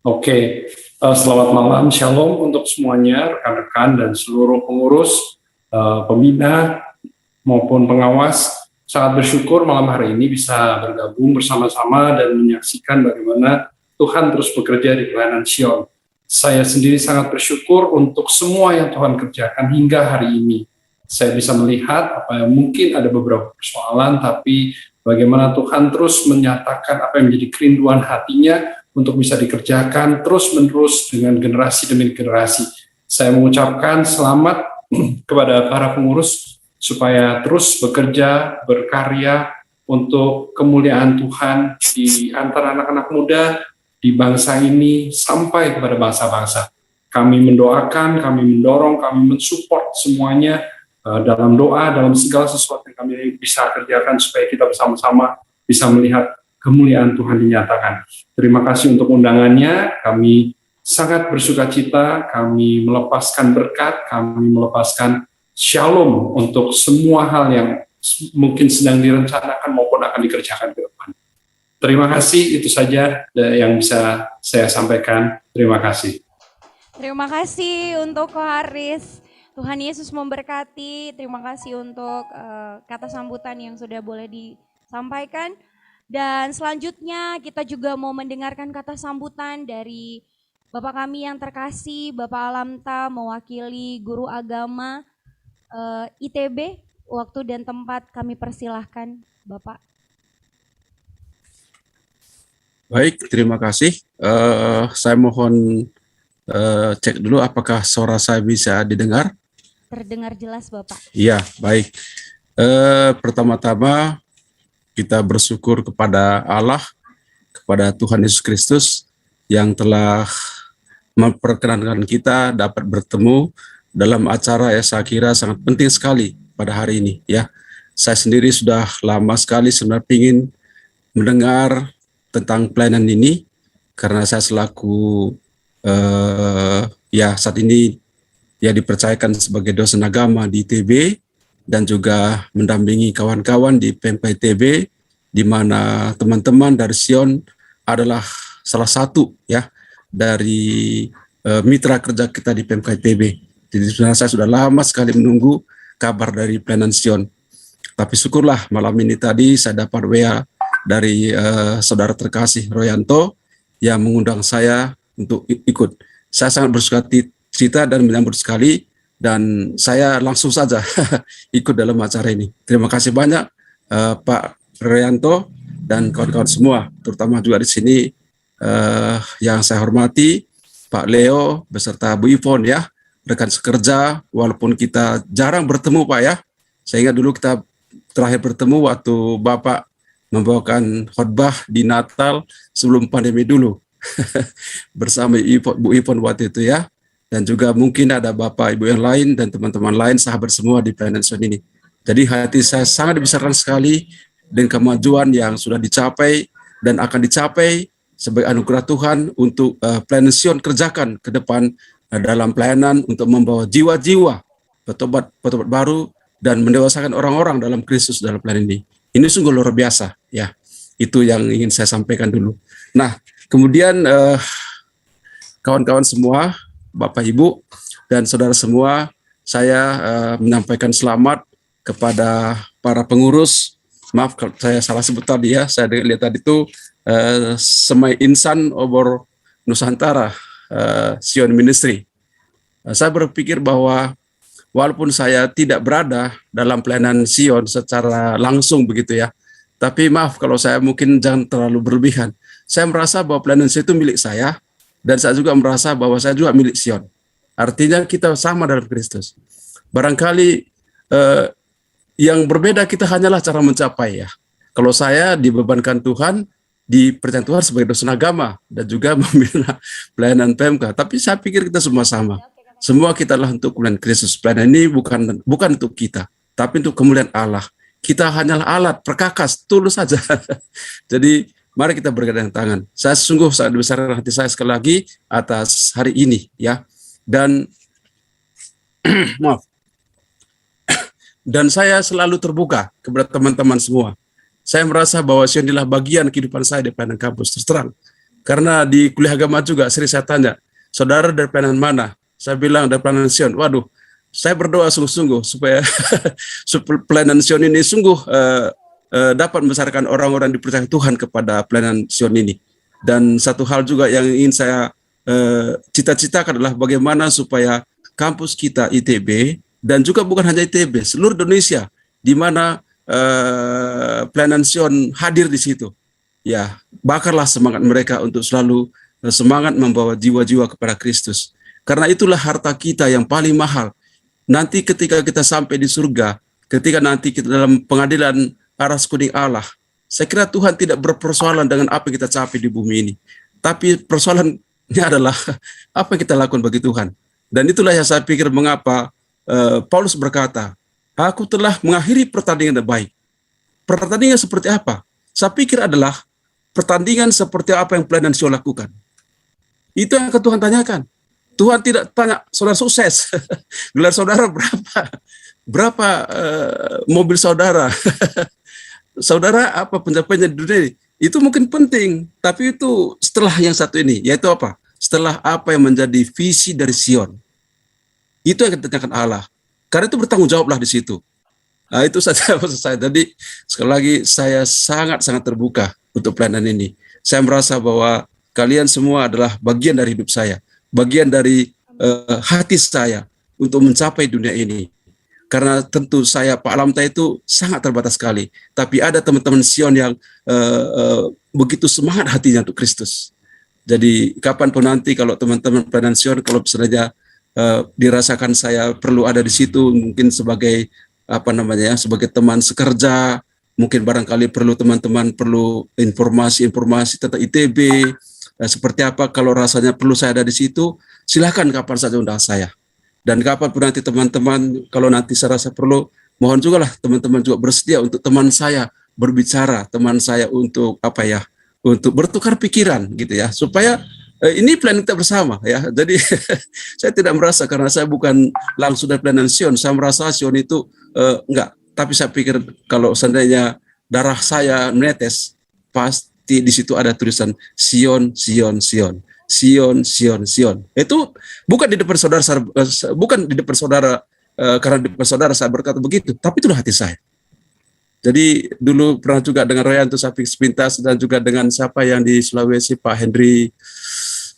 Oke, selamat malam, shalom untuk semuanya, rekan-rekan dan seluruh pengurus, pembina maupun pengawas. Sangat bersyukur malam hari ini bisa bergabung bersama-sama dan menyaksikan bagaimana Tuhan terus bekerja di pelayanan Sion. Saya sendiri sangat bersyukur untuk semua yang Tuhan kerjakan hingga hari ini. Saya bisa melihat apa yang mungkin ada beberapa persoalan, tapi bagaimana Tuhan terus menyatakan apa yang menjadi kerinduan hatinya untuk bisa dikerjakan terus-menerus dengan generasi demi generasi. Saya mengucapkan selamat kepada para pengurus supaya terus bekerja, berkarya untuk kemuliaan Tuhan di antara anak-anak muda, di bangsa ini, sampai kepada bangsa-bangsa. Kami mendoakan, kami mendorong, kami mensupport semuanya dalam doa, dalam segala sesuatu yang kami bisa kerjakan supaya kita bersama-sama bisa melihat kemuliaan Tuhan dinyatakan. Terima kasih untuk undangannya, kami sangat bersuka cita, kami melepaskan berkat, kami melepaskan shalom untuk semua hal yang mungkin sedang direncanakan maupun akan dikerjakan ke depan. Terima kasih, itu saja yang bisa saya sampaikan. Terima kasih. Terima kasih untuk Ko Haris. Tuhan Yesus memberkati. Terima kasih untuk kata sambutan yang sudah boleh disampaikan. Dan selanjutnya kita juga mau mendengarkan kata sambutan dari Bapak kami yang terkasih, Bapak Alamta mewakili guru agama ITB. Waktu dan tempat kami persilahkan Bapak. Baik, terima kasih. Saya mohon cek dulu apakah suara saya bisa didengar. Terdengar jelas Bapak. Iya, baik. Pertama-tama kita bersyukur kepada Allah, kepada Tuhan Yesus Kristus yang telah memperkenankan kita dapat bertemu dalam acara yang saya kira sangat penting sekali pada hari ini. Ya, saya sendiri sudah lama sekali sebenarnya ingin mendengar tentang pelayanan ini karena saya selaku saat ini ya dipercayakan sebagai dosen agama di ITB dan juga mendampingi kawan-kawan di PMK ITB, di mana teman-teman dari Sion adalah salah satu ya dari mitra kerja kita di PMK ITB. Jadi sebenarnya saya sudah lama sekali menunggu kabar dari pelayanan Sion. Tapi syukurlah malam ini tadi saya dapat WA dari saudara terkasih Royanto yang mengundang saya untuk ikut. Saya sangat bersuka cita dan menyambut sekali, dan saya langsung saja ikut dalam acara ini. Terima kasih banyak Pak Royanto dan kawan-kawan semua, terutama juga di sini yang saya hormati Pak Leo beserta Bu Ivon ya, rekan sekerja, walaupun kita jarang bertemu Pak ya. Saya ingat dulu kita terakhir bertemu waktu Bapak membawakan khotbah di Natal sebelum pandemi dulu bersama Bu Ivon waktu itu ya. Dan juga mungkin ada Bapak Ibu yang lain dan teman-teman lain, sahabat semua di pelayanan Sion ini. Jadi hati saya sangat dibesarkan sekali dengan kemajuan yang sudah dicapai dan akan dicapai sebagai anugerah Tuhan untuk pelayanan Sion kerjakan ke depan dalam pelayanan untuk membawa jiwa-jiwa bertobat baru dan mendewasakan orang-orang dalam Kristus dalam pelayanan ini. Ini sungguh luar biasa ya. Itu yang ingin saya sampaikan dulu. Nah, kemudian kawan-kawan semua, Bapak Ibu dan saudara semua, saya menyampaikan selamat kepada para pengurus. Maaf kalau saya salah sebut tadi ya, saya lihat tadi itu Semai Insan Obor Nusantara Sion Ministry. Saya berpikir bahwa walaupun saya tidak berada dalam pelayanan Sion secara langsung begitu ya, tapi maaf kalau saya mungkin jangan terlalu berlebihan. Saya merasa bahwa pelayanan Sion itu milik saya, dan saya juga merasa bahwa saya juga milik Sion. Artinya kita sama dalam Kristus. Barangkali yang berbeda kita hanyalah cara mencapai ya. Kalau saya dibebankan Tuhan, dipercaya Tuhan sebagai dosen agama dan juga membina pelayanan PMK. Tapi saya pikir kita semua sama. Semua kita adalah untuk kemuliaan Kristus. Pelayanan ini bukan untuk kita, tapi untuk kemuliaan Allah. Kita hanyalah alat perkakas, tulus saja. Jadi Mari kita bergandeng tangan. Saya sungguh sangat besar hati saya sekali lagi atas hari ini, ya. Dan maaf. Dan saya selalu terbuka kepada teman-teman semua. Saya merasa bahwa Sion adalah bagian kehidupan saya di pelayanan kampus, terus terang. Karena di kuliah agama juga sering saya tanya, saudara dari pelayanan mana? Saya bilang dari pelayanan Sion. Waduh, saya berdoa sungguh-sungguh supaya pelayanan Sion ini sungguh dapat membesarkan orang-orang dipercaya Tuhan kepada pelayanan Sion ini. Dan satu hal juga yang ingin saya cita-citakan adalah bagaimana supaya kampus kita ITB, dan juga bukan hanya ITB, seluruh Indonesia, di mana pelayanan Sion hadir di situ. Ya, bakarlah semangat mereka untuk selalu semangat membawa jiwa-jiwa kepada Kristus. Karena itulah harta kita yang paling mahal. Nanti ketika kita sampai di surga, ketika nanti kita dalam pengadilan aras kuning Allah, saya kira Tuhan tidak berpersoalan dengan apa yang kita capai di bumi ini. Tapi persoalannya adalah apa yang kita lakukan bagi Tuhan. Dan itulah yang saya pikir mengapa Paulus berkata, aku telah mengakhiri pertandingan yang baik. Pertandingan seperti apa? Saya pikir adalah pertandingan seperti apa yang pelayanan Sion lakukan. Itu yang Tuhan tanyakan. Tuhan tidak tanya, saudara sukses, gelar saudara berapa? Berapa mobil saudara? Saudara apa pencapaiannya di dunia ini? Itu mungkin penting, tapi itu setelah yang satu ini, yaitu apa? Setelah apa yang menjadi visi dari Sion. Itu yang ditanyakan Allah. Karena itu bertanggung jawablah di situ. Nah, itu saja maksud saya. Jadi sekali lagi saya sangat-sangat terbuka untuk pelayanan ini. Saya merasa bahwa kalian semua adalah bagian dari hidup saya, bagian dari hati saya untuk mencapai dunia ini. Karena tentu saya, Pak Lamta itu sangat terbatas sekali. Tapi ada teman-teman Sion yang begitu semangat hatinya untuk Kristus. Jadi kapanpun nanti kalau teman-teman pelayanan Sion, kalau misalnya dirasakan saya perlu ada di situ, mungkin sebagai sebagai teman sekerja, mungkin barangkali teman-teman perlu informasi tentang ITB, seperti apa, kalau rasanya perlu saya ada di situ, silakan kapan saja undang saya. Dan kapanpun nanti teman-teman, kalau nanti saya rasa perlu, mohon juga lah teman-teman juga bersedia untuk teman saya berbicara, teman saya untuk untuk bertukar pikiran gitu ya, supaya ini pelayanan kita bersama ya. Jadi saya tidak merasa karena saya bukan langsung dari pelayanan Sion, saya merasa Sion itu enggak. Tapi saya pikir kalau seandainya darah saya menetes, pasti di situ ada tulisan Sion, Sion, Sion, Sion, Sion, Sion. Itu bukan di depan saudara, bukan di depan saudara karena di depan saudara saya berkata begitu, tapi itulah hati saya. Jadi dulu pernah juga dengan Royanto Sapik sepintas dan juga dengan siapa yang di Sulawesi, Pak Henry,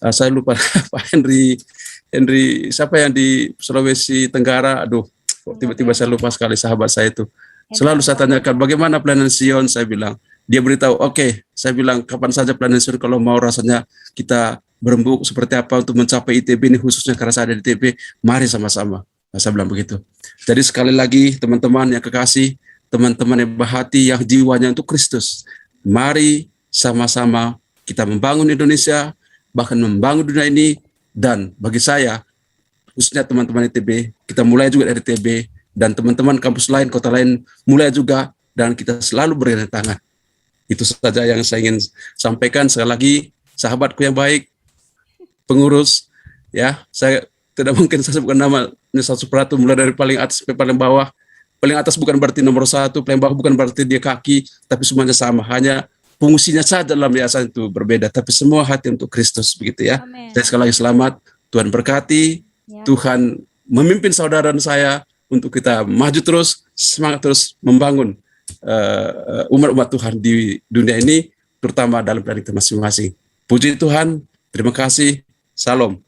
saya lupa Pak Henry siapa yang di Sulawesi Tenggara, aduh tiba-tiba saya lupa sekali sahabat saya itu. Selalu saya tanyakan bagaimana pelayanan Sion, saya bilang. Dia beritahu, oke, saya bilang kapan saja pelayanan Sion kalau mau rasanya kita berembuk seperti apa untuk mencapai ITB ini, khususnya karena saya ada di ITB, mari sama-sama. Nah, saya bilang begitu. Jadi sekali lagi teman-teman yang kekasih, teman-teman yang berhati, yang jiwanya untuk Kristus, mari sama-sama kita membangun Indonesia, bahkan membangun dunia ini. Dan bagi saya, khususnya teman-teman ITB, kita mulai juga dari ITB, dan teman-teman kampus lain, kota lain mulai juga, dan kita selalu bergandeng tangan. Itu saja yang saya ingin sampaikan. Sekali lagi, sahabatku yang baik, pengurus, ya, saya tidak mungkin saya sebutkan nama Nisa Supratu, mulai dari paling atas sampai paling bawah. Paling atas bukan berarti nomor 1, paling bawah bukan berarti dia kaki, tapi semuanya sama. Hanya fungsinya saja dalam yayasan itu berbeda, tapi semua hati untuk Kristus, begitu ya. Saya sekali lagi selamat, Tuhan berkati, ya. Tuhan memimpin saudara dan saya untuk kita maju terus, semangat terus membangun umat-umat Tuhan di dunia ini, terutama dalam pelayanan kita masing-masing. Puji Tuhan, terima kasih, salam.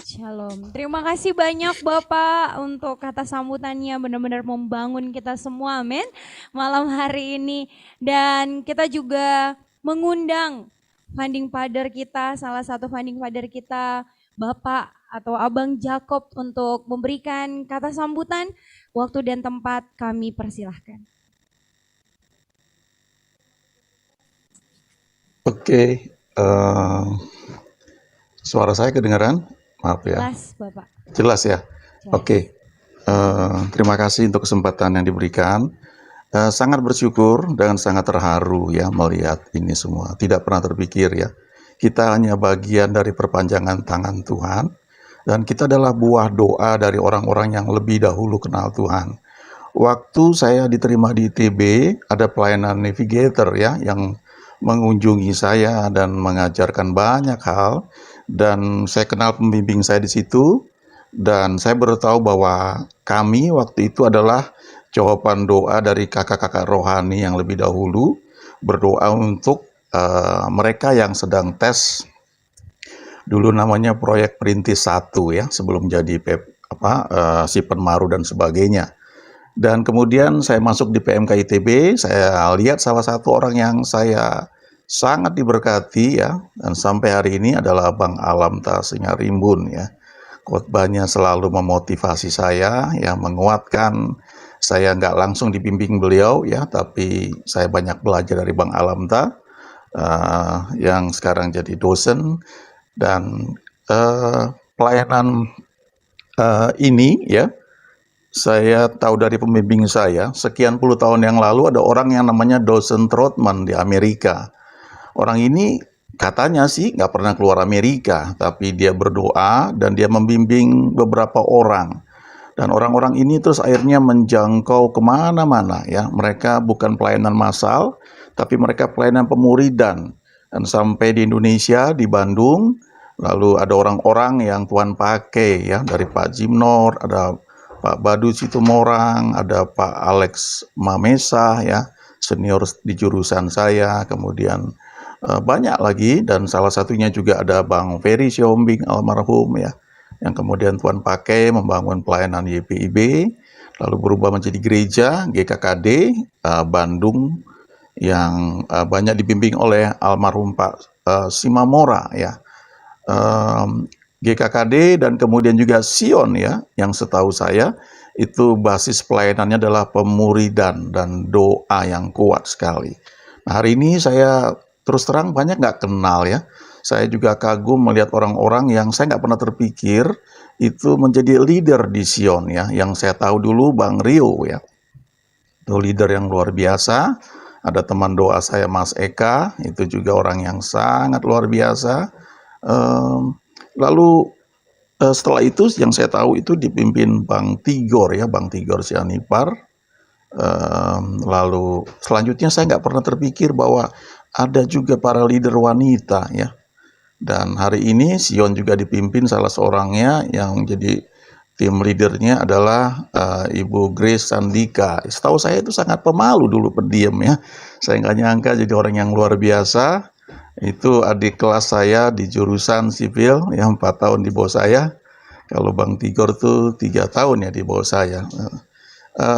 Shalom. Terima kasih banyak Bapak untuk kata sambutannya, benar-benar membangun kita semua, amin, malam hari ini. Dan kita juga mengundang funding father kita, salah satu funding father kita, Bapak atau Abang Jacob, untuk memberikan kata sambutan. Waktu dan tempat kami persilahkan. Oke, suara saya kedengaran? Maaf ya. Jelas, Bapak. Jelas ya? Jelas. Oke, terima kasih untuk kesempatan yang diberikan. sangat bersyukur dan sangat terharu ya melihat ini semua. Tidak pernah terpikir ya, kita hanya bagian dari perpanjangan tangan Tuhan, dan kita adalah buah doa dari orang-orang yang lebih dahulu kenal Tuhan. Waktu saya diterima di ITB, ada pelayanan navigator ya yang mengunjungi saya dan mengajarkan banyak hal, dan saya kenal pembimbing saya di situ, dan saya baru tahu bahwa kami waktu itu adalah jawaban doa dari kakak-kakak rohani yang lebih dahulu, berdoa untuk mereka yang sedang tes, dulu namanya proyek Perintis 1 ya, sebelum jadi si Penmaru dan sebagainya. Dan kemudian saya masuk di PMK ITB, saya lihat salah satu orang yang saya sangat diberkati ya, dan sampai hari ini adalah Bang Alam Tasingarimbun ya. Khotbahnya selalu memotivasi saya, ya menguatkan. Saya nggak langsung dibimbing beliau ya, tapi saya banyak belajar dari Bang Alam yang sekarang jadi dosen. Dan pelayanan ini ya, saya tahu dari pembimbing saya, sekian puluh tahun yang lalu ada orang yang namanya dosen Trotman di Amerika. Orang ini katanya sih nggak pernah keluar Amerika, tapi dia berdoa dan dia membimbing beberapa orang. Dan orang-orang ini terus akhirnya menjangkau kemana-mana ya. Mereka bukan pelayanan massal, tapi mereka pelayanan pemuridan. Dan sampai di Indonesia, di Bandung, lalu ada orang-orang yang Tuhan pakai ya, dari Pak Jimnor, ada Pak Badu Situmorang, ada Pak Alex Mamesa ya, senior di jurusan saya, kemudian banyak lagi, dan salah satunya juga ada Bang Ferry Siombing almarhum ya, yang kemudian Tuhan pakai membangun pelayanan YPIB, lalu berubah menjadi gereja GKKD Bandung yang banyak dibimbing oleh almarhum Pak Simamora ya. GKKD dan kemudian juga Sion ya, yang setahu saya itu basis pelayanannya adalah pemuridan dan doa yang kuat sekali. Nah, hari ini saya terus terang banyak nggak kenal ya. Saya juga kagum melihat orang-orang yang saya nggak pernah terpikir itu menjadi leader di Sion ya. Yang saya tahu dulu Bang Rio ya, itu leader yang luar biasa. Ada teman doa saya Mas Eka, itu juga orang yang sangat luar biasa. Lalu setelah itu yang saya tahu itu dipimpin Bang Tigor ya, Bang Tigor Sianipar. Lalu selanjutnya saya nggak pernah terpikir bahwa ada juga para leader wanita ya. Dan hari ini Sion juga dipimpin salah seorangnya yang jadi tim leadernya adalah Ibu Grace Sandika. Setahu saya itu sangat pemalu dulu, pendiam ya. Saya nggak nyangka jadi orang yang luar biasa. Itu adik kelas saya di jurusan sipil yang 4 tahun di bawah saya. Kalau Bang Tigor tuh 3 tahun ya di bawah saya.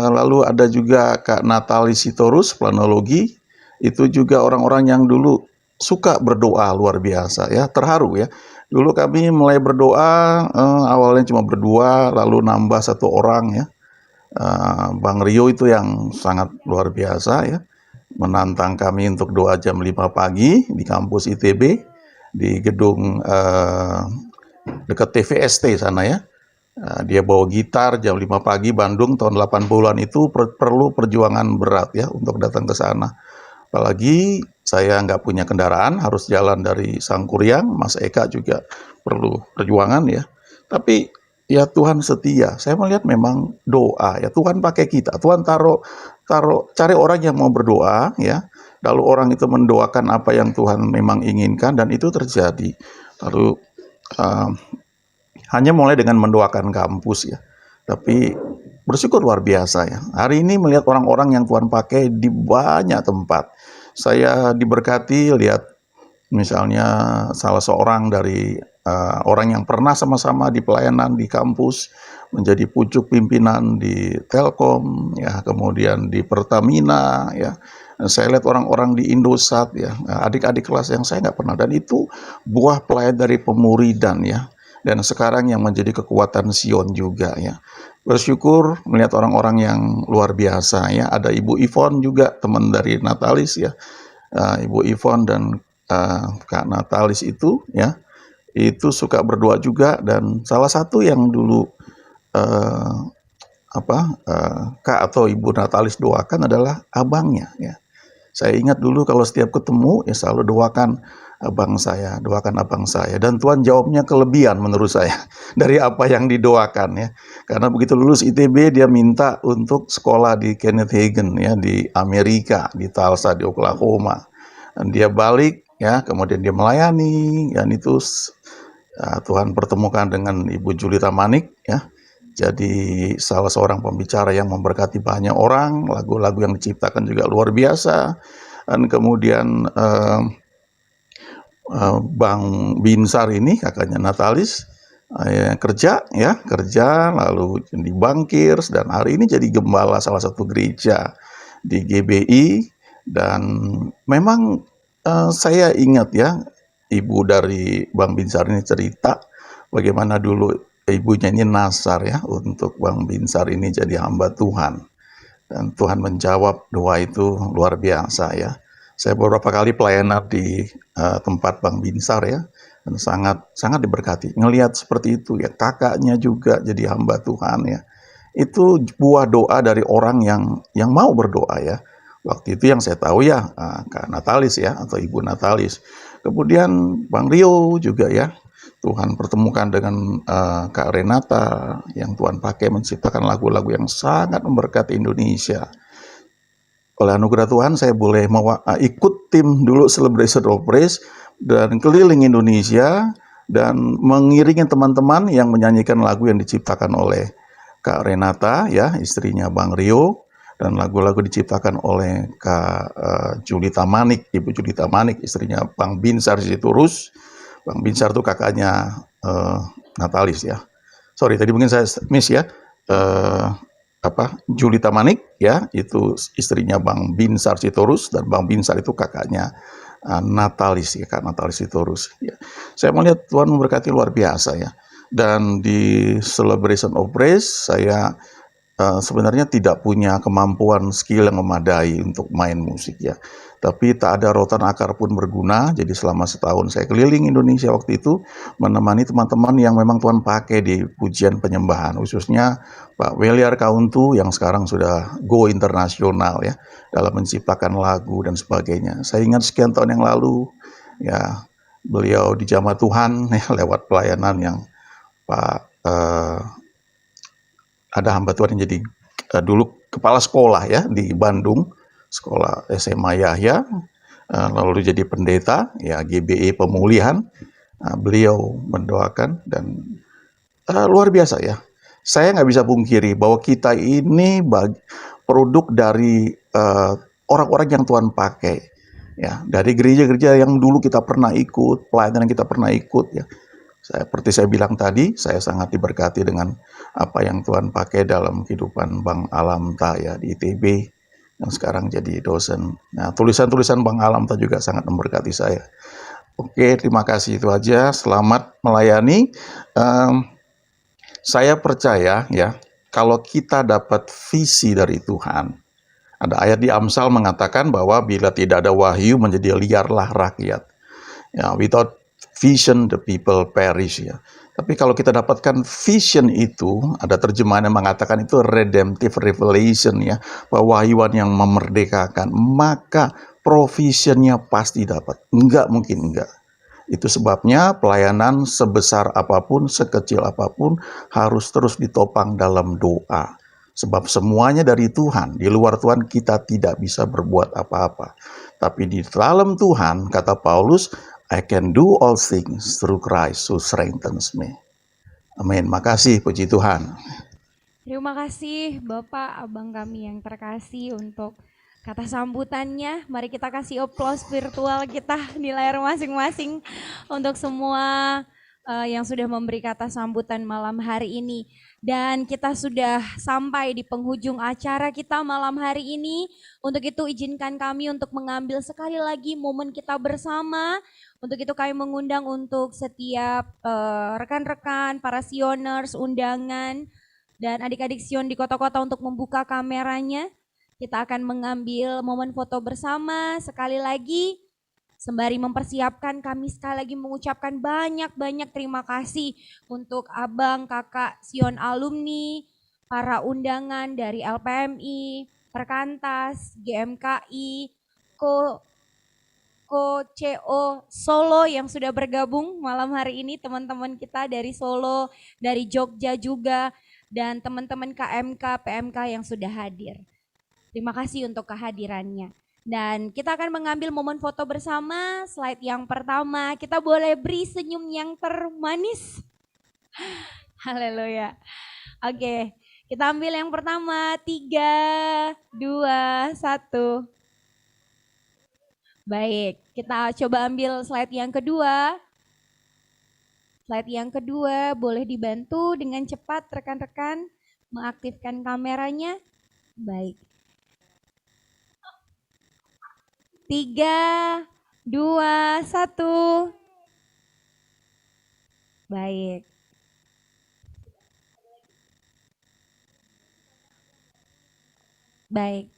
Lalu ada juga Kak Natali Sitorus, planologi. Itu juga orang-orang yang dulu suka berdoa luar biasa ya, terharu ya. Dulu kami mulai berdoa, awalnya cuma berdua, lalu nambah 1 orang ya. Bang Rio itu yang sangat luar biasa ya, menantang kami untuk doa jam 5 pagi di kampus ITB, di gedung dekat TVST sana ya. Dia bawa gitar jam 5 pagi, Bandung tahun 80-an itu perlu perjuangan berat ya untuk datang ke sana. Apalagi saya nggak punya kendaraan, harus jalan dari Sangkuriang, Mas Eka juga perlu perjuangan ya. Tapi ya Tuhan setia. Saya melihat memang doa ya, Tuhan pakai kita. Tuhan taruh cari orang yang mau berdoa ya. Lalu orang itu mendoakan apa yang Tuhan memang inginkan, dan itu terjadi. Lalu hanya mulai dengan mendoakan kampus ya. Tapi bersyukur luar biasa ya. Hari ini melihat orang-orang yang Tuhan pakai di banyak tempat. Saya diberkati lihat misalnya salah seorang dari orang yang pernah sama-sama di pelayanan di kampus menjadi pucuk pimpinan di Telkom ya, kemudian di Pertamina ya. Saya lihat orang-orang di Indosat ya, adik-adik kelas yang saya nggak pernah, dan itu buah pelayan dari pemuridan ya. Dan sekarang yang menjadi kekuatan Sion juga ya. Bersyukur melihat orang-orang yang luar biasa ya. Ada Ibu Ivon juga, teman dari Natalis ya. Ibu Ivon dan Kak Natalis itu ya, itu suka berdoa juga. Dan salah satu yang dulu Kak atau Ibu Natalis doakan adalah abangnya ya. Saya ingat dulu kalau setiap ketemu ya selalu doakan abang saya, dan Tuhan jawabnya kelebihan menurut saya dari apa yang didoakan ya. Karena begitu lulus ITB dia minta untuk sekolah di Kenneth Hagin ya di Amerika, di Tulsa di Oklahoma. Dan dia balik ya, kemudian dia melayani dan itu Tuhan pertemukan dengan Ibu Julita Manik ya. Jadi salah seorang pembicara yang memberkati banyak orang, lagu-lagu yang diciptakan juga luar biasa. Dan kemudian Bang Binsar ini kakaknya Natalis kerja lalu di Bangkirs dan hari ini jadi gembala salah satu gereja di GBI. Dan memang saya ingat ya, ibu dari Bang Binsar ini cerita bagaimana dulu ibunya ini nasar ya untuk Bang Binsar ini jadi hamba Tuhan. Dan Tuhan menjawab doa itu luar biasa ya. Saya beberapa kali pelayanan di tempat Bang Binsar ya, dan sangat diberkati. Ngelihat seperti itu ya, kakaknya juga jadi hamba Tuhan ya. Itu buah doa dari orang yang mau berdoa ya. Waktu itu yang saya tahu ya Kak Natalis ya, atau Ibu Natalis. Kemudian Bang Rio juga ya. Tuhan pertemukan dengan Kak Renata yang Tuhan pakai menciptakan lagu-lagu yang sangat memberkati Indonesia. Oleh anugerah Tuhan saya boleh ikut tim dulu Celebration of Praise dan keliling Indonesia dan mengiringi teman-teman yang menyanyikan lagu yang diciptakan oleh Kak Renata ya, istrinya Bang Rio, dan lagu-lagu diciptakan oleh Kak Julita Manik, Ibu Julita Manik, istrinya Bang Binsar Sitorus. Bang Binsar itu kakaknya Natalis ya. Sorry, tadi mungkin saya miss ya. Julita Manik ya, itu istrinya Bang Binsar Sitorus, dan Bang Binsar itu kakaknya Natalis ya, Kak Natalis Sitorus ya. Saya melihat Tuhan memberkati luar biasa ya. Dan di Celebration of Praise saya sebenarnya tidak punya kemampuan skill yang memadai untuk main musik ya. Tapi tak ada rotan akar pun berguna. Jadi selama setahun saya keliling Indonesia waktu itu menemani teman-teman yang memang Tuhan pakai di pujian penyembahan, khususnya Pak Weliar Kauntu yang sekarang sudah go internasional ya dalam menciptakan lagu dan sebagainya. Saya ingat sekian tahun yang lalu ya, beliau dijamah Tuhan ya lewat pelayanan yang ada hamba Tuhan yang jadi dulu kepala sekolah ya di Bandung, sekolah SMA Yahya, lalu jadi pendeta ya GBI Pemulihan. Beliau mendoakan dan luar biasa ya. Saya nggak bisa pungkiri bahwa kita ini produk dari orang-orang yang Tuhan pakai ya, dari gereja-gereja yang dulu kita pernah ikut, pelayanan yang kita pernah ikut ya. Seperti saya bilang tadi, saya sangat diberkati dengan apa yang Tuhan pakai dalam kehidupan Bang Alamta ya di ITB, yang sekarang jadi dosen. Nah, tulisan-tulisan Bang Alamta juga sangat memberkati saya. Oke, terima kasih, itu aja. Selamat melayani. Saya percaya ya, kalau kita dapat visi dari Tuhan, ada ayat di Amsal mengatakan bahwa bila tidak ada wahyu menjadi liarlah rakyat. Ya, without vision the people perish ya. Tapi kalau kita dapatkan vision itu, ada terjemahan yang mengatakan itu redemptive revelation ya, pewahyuan yang memerdekakan, maka provisionnya pasti dapat. Enggak mungkin enggak. Itu sebabnya pelayanan sebesar apapun, sekecil apapun harus terus ditopang dalam doa. Sebab semuanya dari Tuhan, di luar Tuhan kita tidak bisa berbuat apa-apa. Tapi di dalam Tuhan, kata Paulus, I can do all things through Christ who strengthens me. Amin. Makasih, puji Tuhan. Terima kasih Bapak, Abang kami yang terkasih untuk kata sambutannya. Mari kita kasih aplaus virtual kita di layar masing-masing untuk semua yang sudah memberi kata sambutan malam hari ini. Dan kita sudah sampai di penghujung acara kita malam hari ini. Untuk itu izinkan kami untuk mengambil sekali lagi momen kita bersama. Untuk itu kami mengundang untuk setiap rekan-rekan, para sioners, undangan, dan adik-adik Sion di kota-kota untuk membuka kameranya. Kita akan mengambil momen foto bersama sekali lagi. Sembari mempersiapkan, kami sekali lagi mengucapkan banyak-banyak terima kasih untuk abang, kakak, Sion alumni, para undangan dari LPMI, Perkantas, GMKI, CO Solo yang sudah bergabung malam hari ini, teman-teman kita dari Solo, dari Jogja juga, dan teman-teman KMK, PMK yang sudah hadir. Terima kasih untuk kehadirannya. Dan kita akan mengambil momen foto bersama. Slide yang pertama, kita boleh beri senyum yang termanis. Haleluya. Oke, kita ambil yang pertama. 3, 2, 1. Baik, kita coba ambil slide yang kedua. Slide yang kedua boleh dibantu dengan cepat rekan-rekan mengaktifkan kameranya. Baik. 3, 2, 1. Baik. Baik.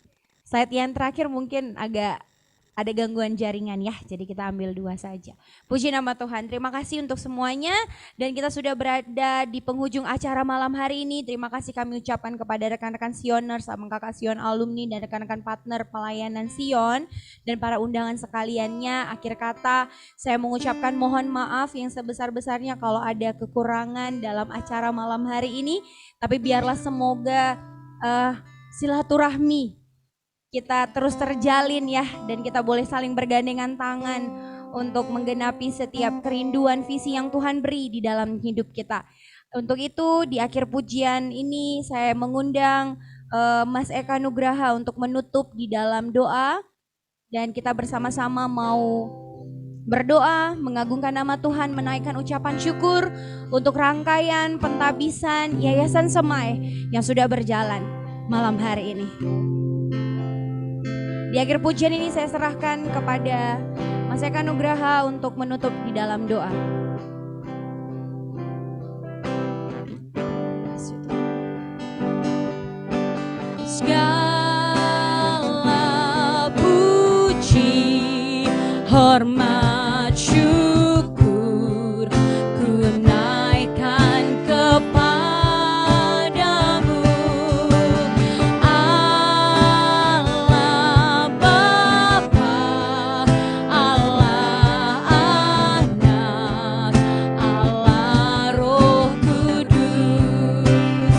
Slide yang terakhir mungkin agak ada gangguan jaringan ya, jadi kita ambil 2 saja. Puji nama Tuhan, terima kasih untuk semuanya. Dan kita sudah berada di penghujung acara malam hari ini. Terima kasih kami ucapkan kepada rekan-rekan Sioners, sama kakak Sion alumni dan rekan-rekan partner pelayanan Sion. Dan para undangan sekaliannya, akhir kata saya mengucapkan mohon maaf yang sebesar-besarnya kalau ada kekurangan dalam acara malam hari ini. Tapi biarlah semoga silaturahmi kita terus terjalin ya, dan kita boleh saling bergandengan tangan untuk menggenapi setiap kerinduan visi yang Tuhan beri di dalam hidup kita. Untuk itu di akhir pujian ini saya mengundang Mas Eka Nugraha untuk menutup di dalam doa, dan kita bersama-sama mau berdoa, mengagungkan nama Tuhan, menaikkan ucapan syukur untuk rangkaian pentabisan Yayasan Semai yang sudah berjalan malam hari ini. Di akhir pujian ini saya serahkan kepada Mas Eka Nugraha untuk menutup di dalam doa. Segala puji, hormat, syukur ku naikkan kepadamu, Allah Bapa, Allah Anak, Allah Roh Kudus.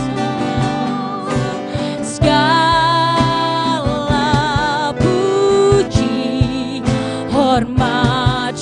Segala puji, hormat,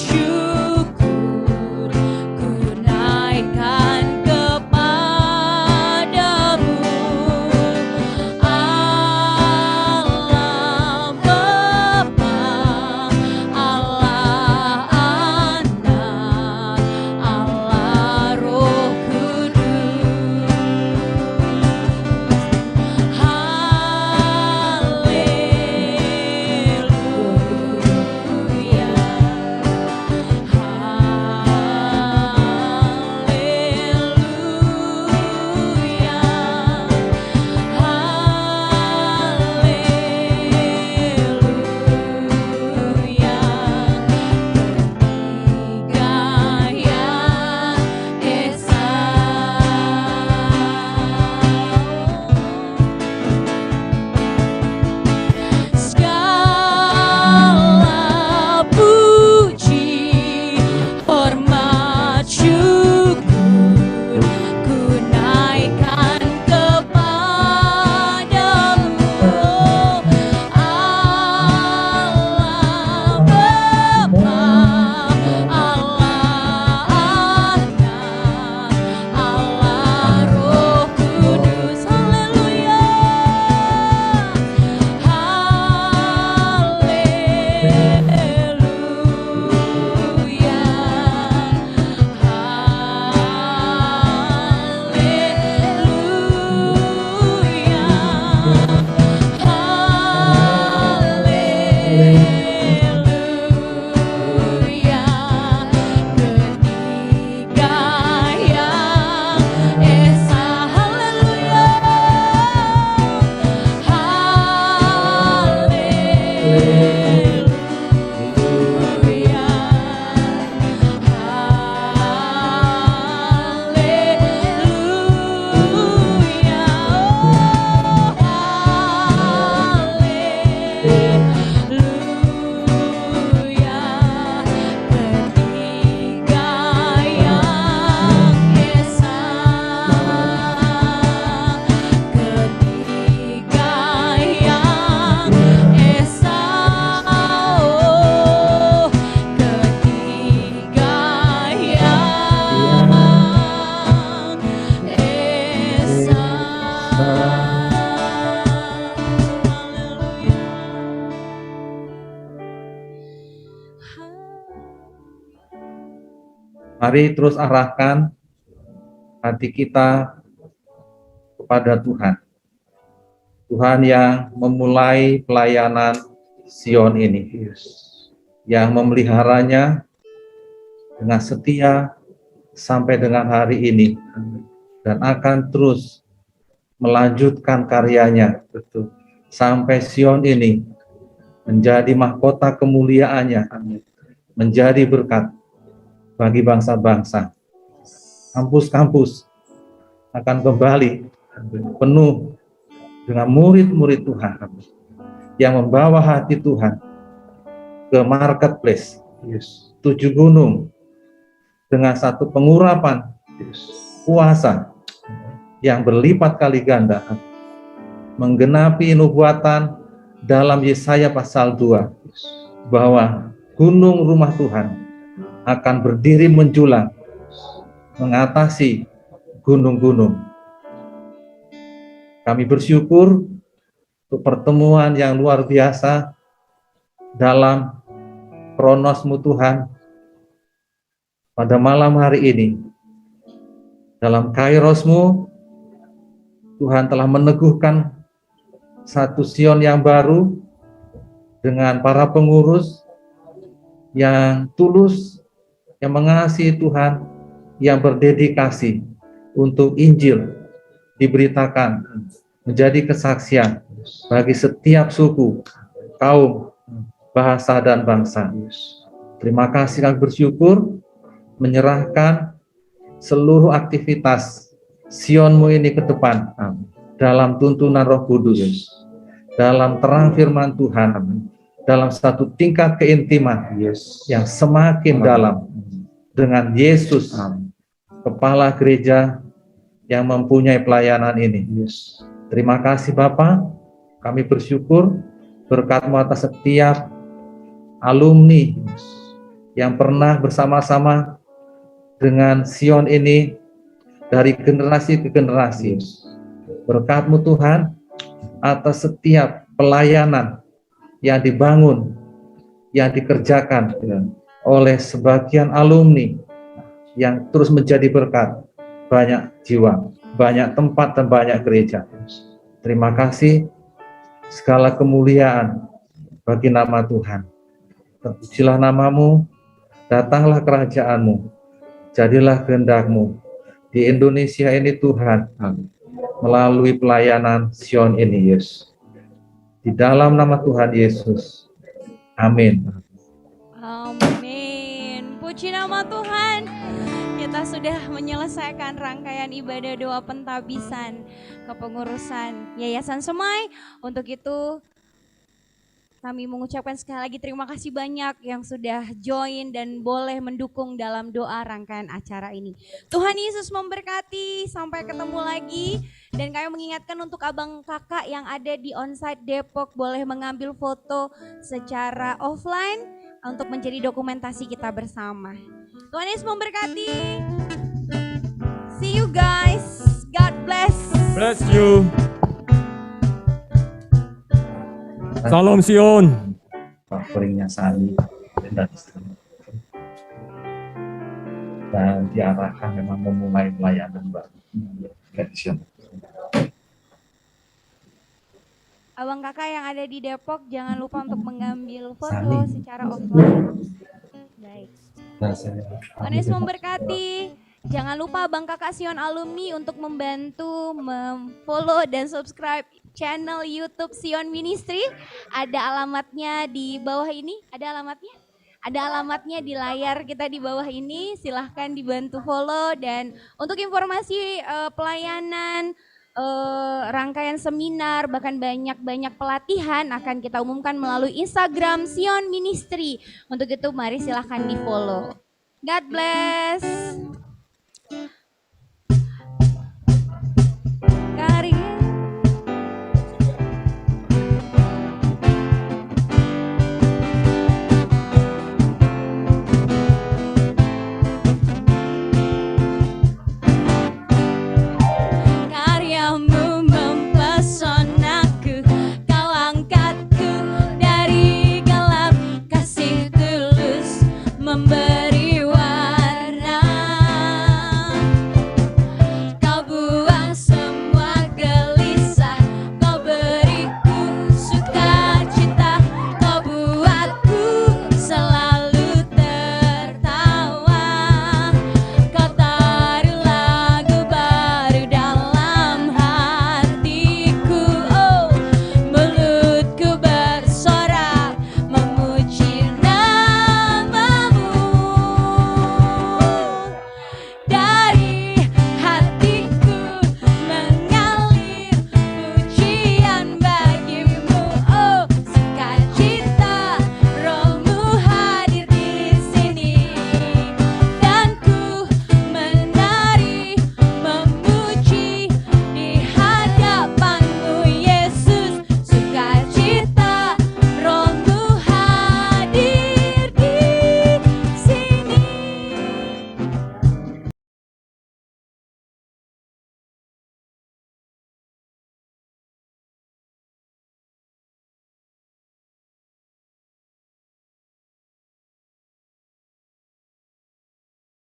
Mari terus arahkan hati kita kepada Tuhan. Tuhan yang memulai pelayanan Sion ini, yang memeliharanya dengan setia sampai dengan hari ini, dan akan terus melanjutkan karyanya sampai Sion ini menjadi mahkota kemuliaannya, menjadi berkat bagi bangsa-bangsa. Kampus-kampus akan kembali penuh dengan murid-murid Tuhan yang membawa hati Tuhan ke marketplace, 7 gunung, dengan satu pengurapan kuasa yang berlipat kali ganda, menggenapi nubuatan dalam Yesaya pasal 2, bahwa gunung rumah Tuhan akan berdiri menjulang, mengatasi gunung-gunung. Kami bersyukur untuk pertemuan yang luar biasa dalam kronosmu Tuhan pada malam hari ini. Dalam kairosmu, Tuhan telah meneguhkan satu Sion yang baru dengan para pengurus yang tulus, yang mengasihi Tuhan, yang berdedikasi untuk Injil diberitakan menjadi kesaksian bagi setiap suku, kaum, bahasa, dan bangsa. Terima kasih, kami bersyukur menyerahkan seluruh aktivitas Sionmu ini ke depan dalam tuntunan Roh Kudus, dalam terang firman Tuhan, dalam satu tingkat keintiman yang semakin dalam dengan Yesus, Kepala Gereja yang mempunyai pelayanan ini. Terima kasih Bapa, kami bersyukur berkat-Mu atas setiap alumni yang pernah bersama-sama dengan Sion ini dari generasi ke generasi. Berkat-Mu Tuhan atas setiap pelayanan yang dibangun, yang dikerjakan oleh sebagian alumni yang terus menjadi berkat banyak jiwa, banyak tempat, dan banyak gereja. Terima kasih, segala kemuliaan bagi nama Tuhan. Terpujilah namamu, datanglah kerajaan-Mu, jadilah kehendak-Mu di Indonesia ini Tuhan, melalui pelayanan Sion ini, Yesus. Di dalam nama Tuhan Yesus. Amin. Amin. Puji nama Tuhan. Kita sudah menyelesaikan rangkaian ibadah doa pentabisan kepengurusan Yayasan Semai. Untuk itu kami mengucapkan sekali lagi terima kasih banyak yang sudah join dan boleh mendukung dalam doa rangkaian acara ini. Tuhan Yesus memberkati, sampai ketemu lagi. Dan kami mengingatkan untuk abang kakak yang ada di onsite Depok boleh mengambil foto secara offline untuk menjadi dokumentasi kita bersama. Tuhan Yesus memberkati. See you guys. God bless. Bless you. Salam Sion. Favornya Sani dan istri. Dan diarahkan memang memulai pelayanan baru. Abang kakak yang ada di Depok jangan lupa untuk mengambil foto secara offline. Baik. Tuhan Yesus memberkati. Jangan lupa Abang Kakak Sion Alumni untuk membantu follow dan subscribe channel YouTube Sion Ministry. Ada alamatnya di bawah ini. Ada alamatnya? Ada alamatnya di layar kita di bawah ini. Silahkan dibantu follow. Dan untuk informasi pelayanan, rangkaian seminar, bahkan banyak-banyak pelatihan akan kita umumkan melalui Instagram Sion Ministry. Untuk itu mari silahkan di follow. God bless.